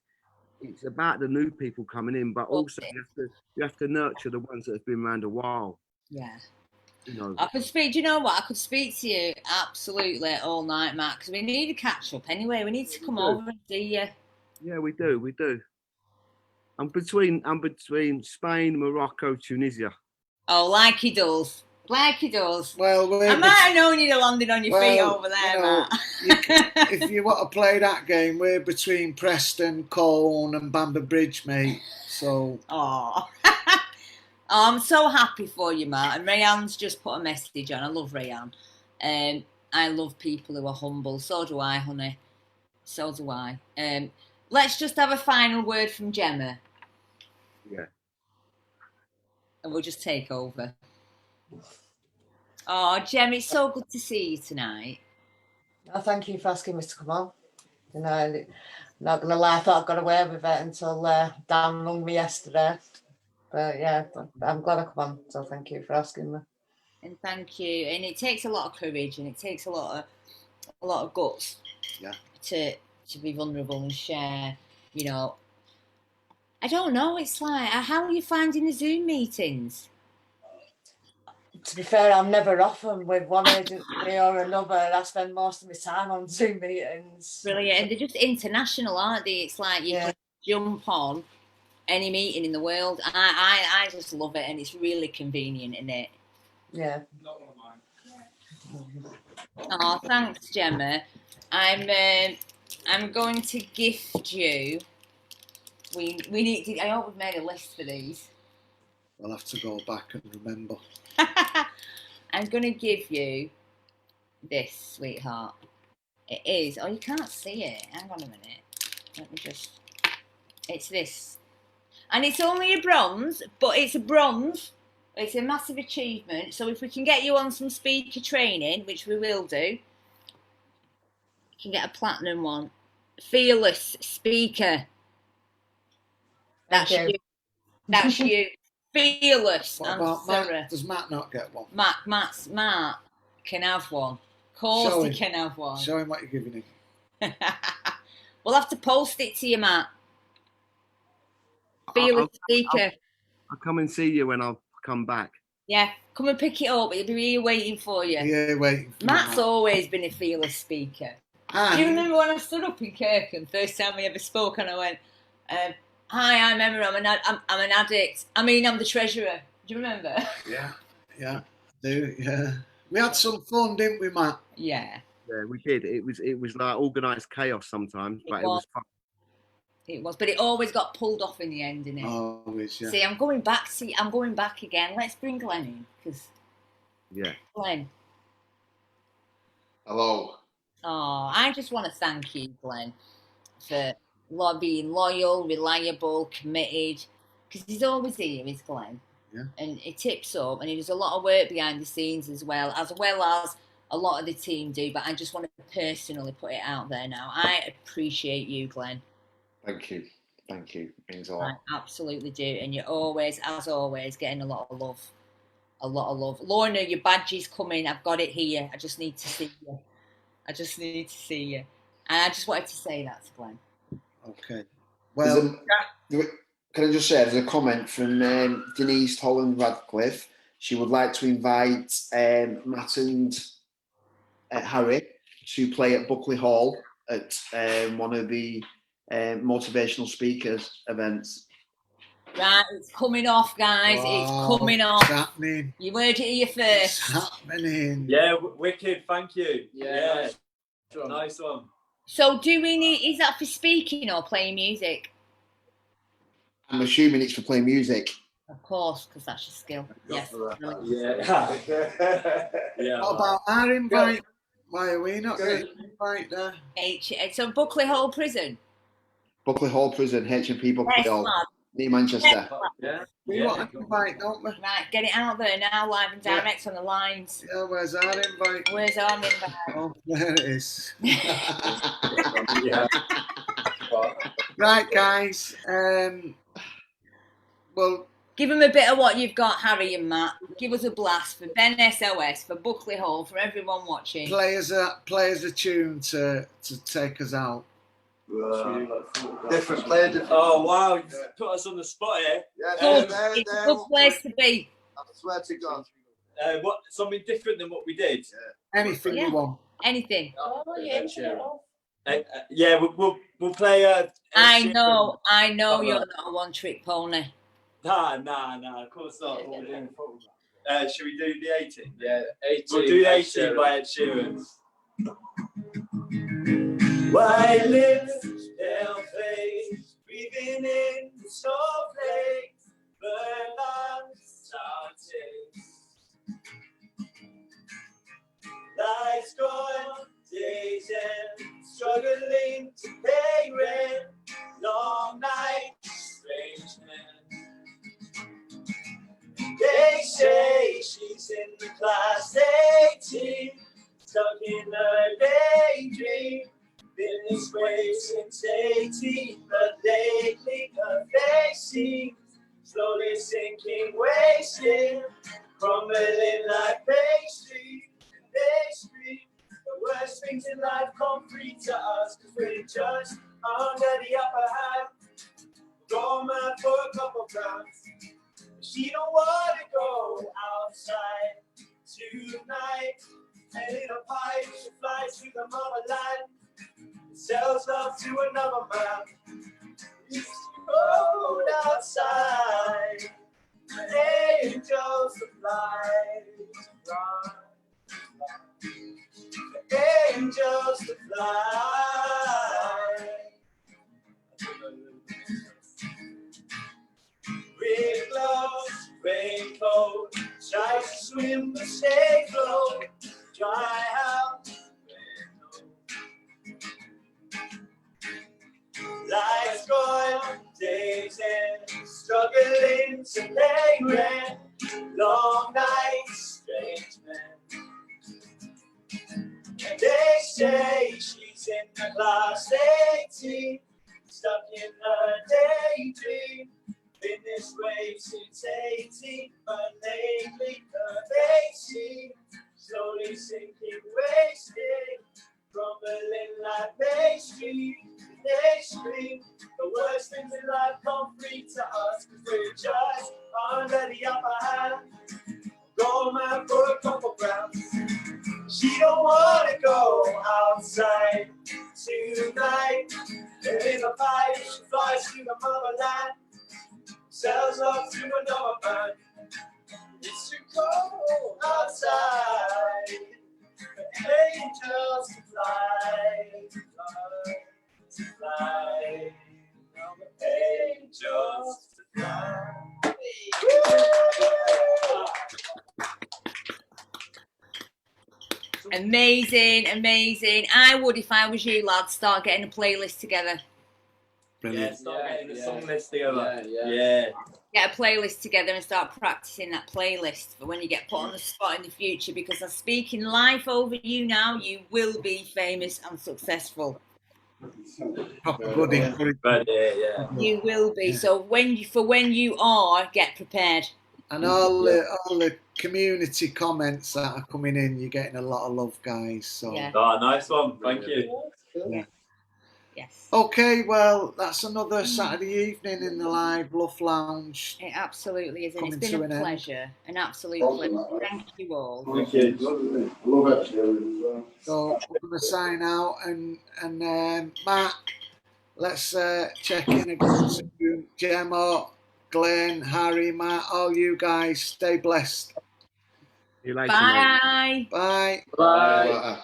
about the new people coming in, but also you have to nurture the ones that have been around a while. Yeah. You know. I could speak. Do you know what? I could speak to you absolutely all night, Matt, because we need to catch up anyway. We need to come over and see you. Yeah, we do. I'm between Spain, Morocco, Tunisia. Oh, like he does. Well, I might have known you'd have landed on your feet over there, Matt. If you want to play that game, we're between Preston, Colne, and Bamber Bridge, mate. So. Oh. I'm so happy for you, Matt. And Rayanne's just put a message on. I love Rayanne. I love people who are humble. So do I, honey. So do I. Let's just have a final word from Gemma. Yeah. And we'll just take over. Oh, Gemma, it's so good to see you tonight. No, thank you for asking me to come on. You know, I'm not going to lie, I thought I got away with it until Dan rung me yesterday. But yeah, I'm glad I come on. So thank you for asking me. And thank you. And it takes a lot of courage, and it takes a lot of guts. Yeah. To be vulnerable and share. You know, I don't know. It's like, how are you finding the Zoom meetings? To be fair, I'm never off them with one agency or another. I spend most of my time on Zoom meetings. Brilliant. And they're just international, aren't they? It's like you can jump on any meeting in the world. I just love it, and it's really convenient, isn't it? Yeah. Oh, thanks, Gemma. I'm going to gift you. We need to. I hope we've made a list for these. We'll have to go back and remember. I'm going to give you this, sweetheart. It is. Oh, you can't see it. Hang on a minute. Let me just. It's this. And it's only a bronze, but it's a bronze. It's a massive achievement. So if we can get you on some speaker training, which we will do, you can get a platinum one. Fearless speaker. That's you. That's you. Fearless. What and about Sarah. Matt? Does Matt not get one? Matt can have one. Of course he can have one. Show him what you're giving him. We'll have to post it to you, Matt. Fearless speaker. I'll come and see you when I come back. Yeah, come and pick it up. He'll be here waiting for you. Yeah, waiting for Matt's you, always been a fearless speaker. Do you remember when I stood up in Kirkham, first time we ever spoke, and I went, hi, I'm Emma, I'm an addict. I mean, I'm the treasurer. Do you remember? Yeah, I do, yeah. We had some fun, didn't we, Matt? Yeah. Yeah, we did. It was like organised chaos sometimes, but it was fun. It was, but it always got pulled off in the end, didn't it? Always, yeah. See, I'm going back again. Let's bring Glenn in, because Glenn. Hello. Oh, I just want to thank you, Glenn, for being loyal, reliable, committed, because he's always here, is Glenn. Yeah. And he tips up, and he does a lot of work behind the scenes as well as a lot of the team do. But I just want to personally put it out there now. I appreciate you, Glenn. Thank you. It means a lot. I absolutely do. And you're always, as always, getting a lot of love. Lorna, your badge is coming. I've got it here. I just need to see you. And I just wanted to say that to Glenn. Okay. Well, can I just say, there's a comment from Denise Holland Radcliffe. She would like to invite Matt and Harry to play at Buckley Hall at one of the motivational speakers events. Right, it's coming off, guys. Wow, it's coming off. It's happening. You heard it here first. It's happening. Yeah, wicked. Thank you. Yeah. Nice one. So, is that for speaking or playing music? I'm assuming it's for playing music. Of course, because that's your skill. Yes. Yeah. What about our invite? Why are we not getting an invite there? So, Buckley Hall Prison. Buckley Hall Prison, HMP Buckley Hall, near Manchester. We want an invite, don't we? Right, get it out there now, live and direct on the lines. Yeah, where's our invite? Where's our invite? Oh, there it is. Right, guys. Well, give them a bit of what you've got, Harry and Matt. Give us a blast for Ben SOS, for Buckley Hall, for everyone watching. Play us a tune to take us out. Different player. Oh wow, you put us on the spot here. Yeah, it's a good place to be. I swear to God. What, something different than what we did? Anything you want. Anything. Yeah, we'll play. I know you're not a one-trick pony. Nah, of course not. Should we do the 18? Yeah, 18. We'll do the 18 by Ed Sheeran. White lips, pale face, breathing in the snowflake, burn lungs, sour taste. Life's gone, days end, struggling to pay rent, long nights, strange men. They say she's in the class 18, stuck in her daydream. Been this way since 18, but lately her face seems slowly sinking, wasting, crumbling like pastry. They scream the worst things in life come free to us, cause we're just under the upper hand. Go mad for a couple grams. She don't want to go outside tonight. And in a pipe, she flies to the motherland. Sells love to another man. It's cold outside. Angels to fly. Angels to fly. Red gloves, raincoat, try to swim but stay afloat. Dry house, life's gone, days end, struggling to pay rent. Long nights, strange men. And they say she's in the class 18, stuck in her daydream. Been this way since 18, but lately her face seems slowly sinking, wasting, crumbling like pastry. They scream the worst things in life come free to us, cause we're just under the upper hand. Go mad for a couple grams. She don't wanna go outside tonight. And in a pipe, she flies to the motherland. Sells love to another man. It's too cold outside for angels to fly, to fly. Now the angels to fly. Amazing, amazing. I would, if I was you, lads, start getting a playlist together. Yeah, start getting the song list together. Yeah. Get a playlist together and start practicing that playlist for when you get put on the spot in the future, because I'm speaking life over you now. You will be famous and successful. Good encouragement. You will be. So when you are, get prepared. And all the community comments that are coming in, you're getting a lot of love, guys. So Oh, nice one. Thank you. Yeah. Yes. Okay, well, that's another Saturday evening in the live LUF Lounge. It absolutely is, and it's Coming been to a an end. pleasure, an absolute pleasure. Thank you all. Thank you. Love it. So we're going to sign out, and Matt, let's check in again soon. Gemma, Glenn, Harry, Matt, all you guys, stay blessed. See you later, mate. Bye. Bye. Bye.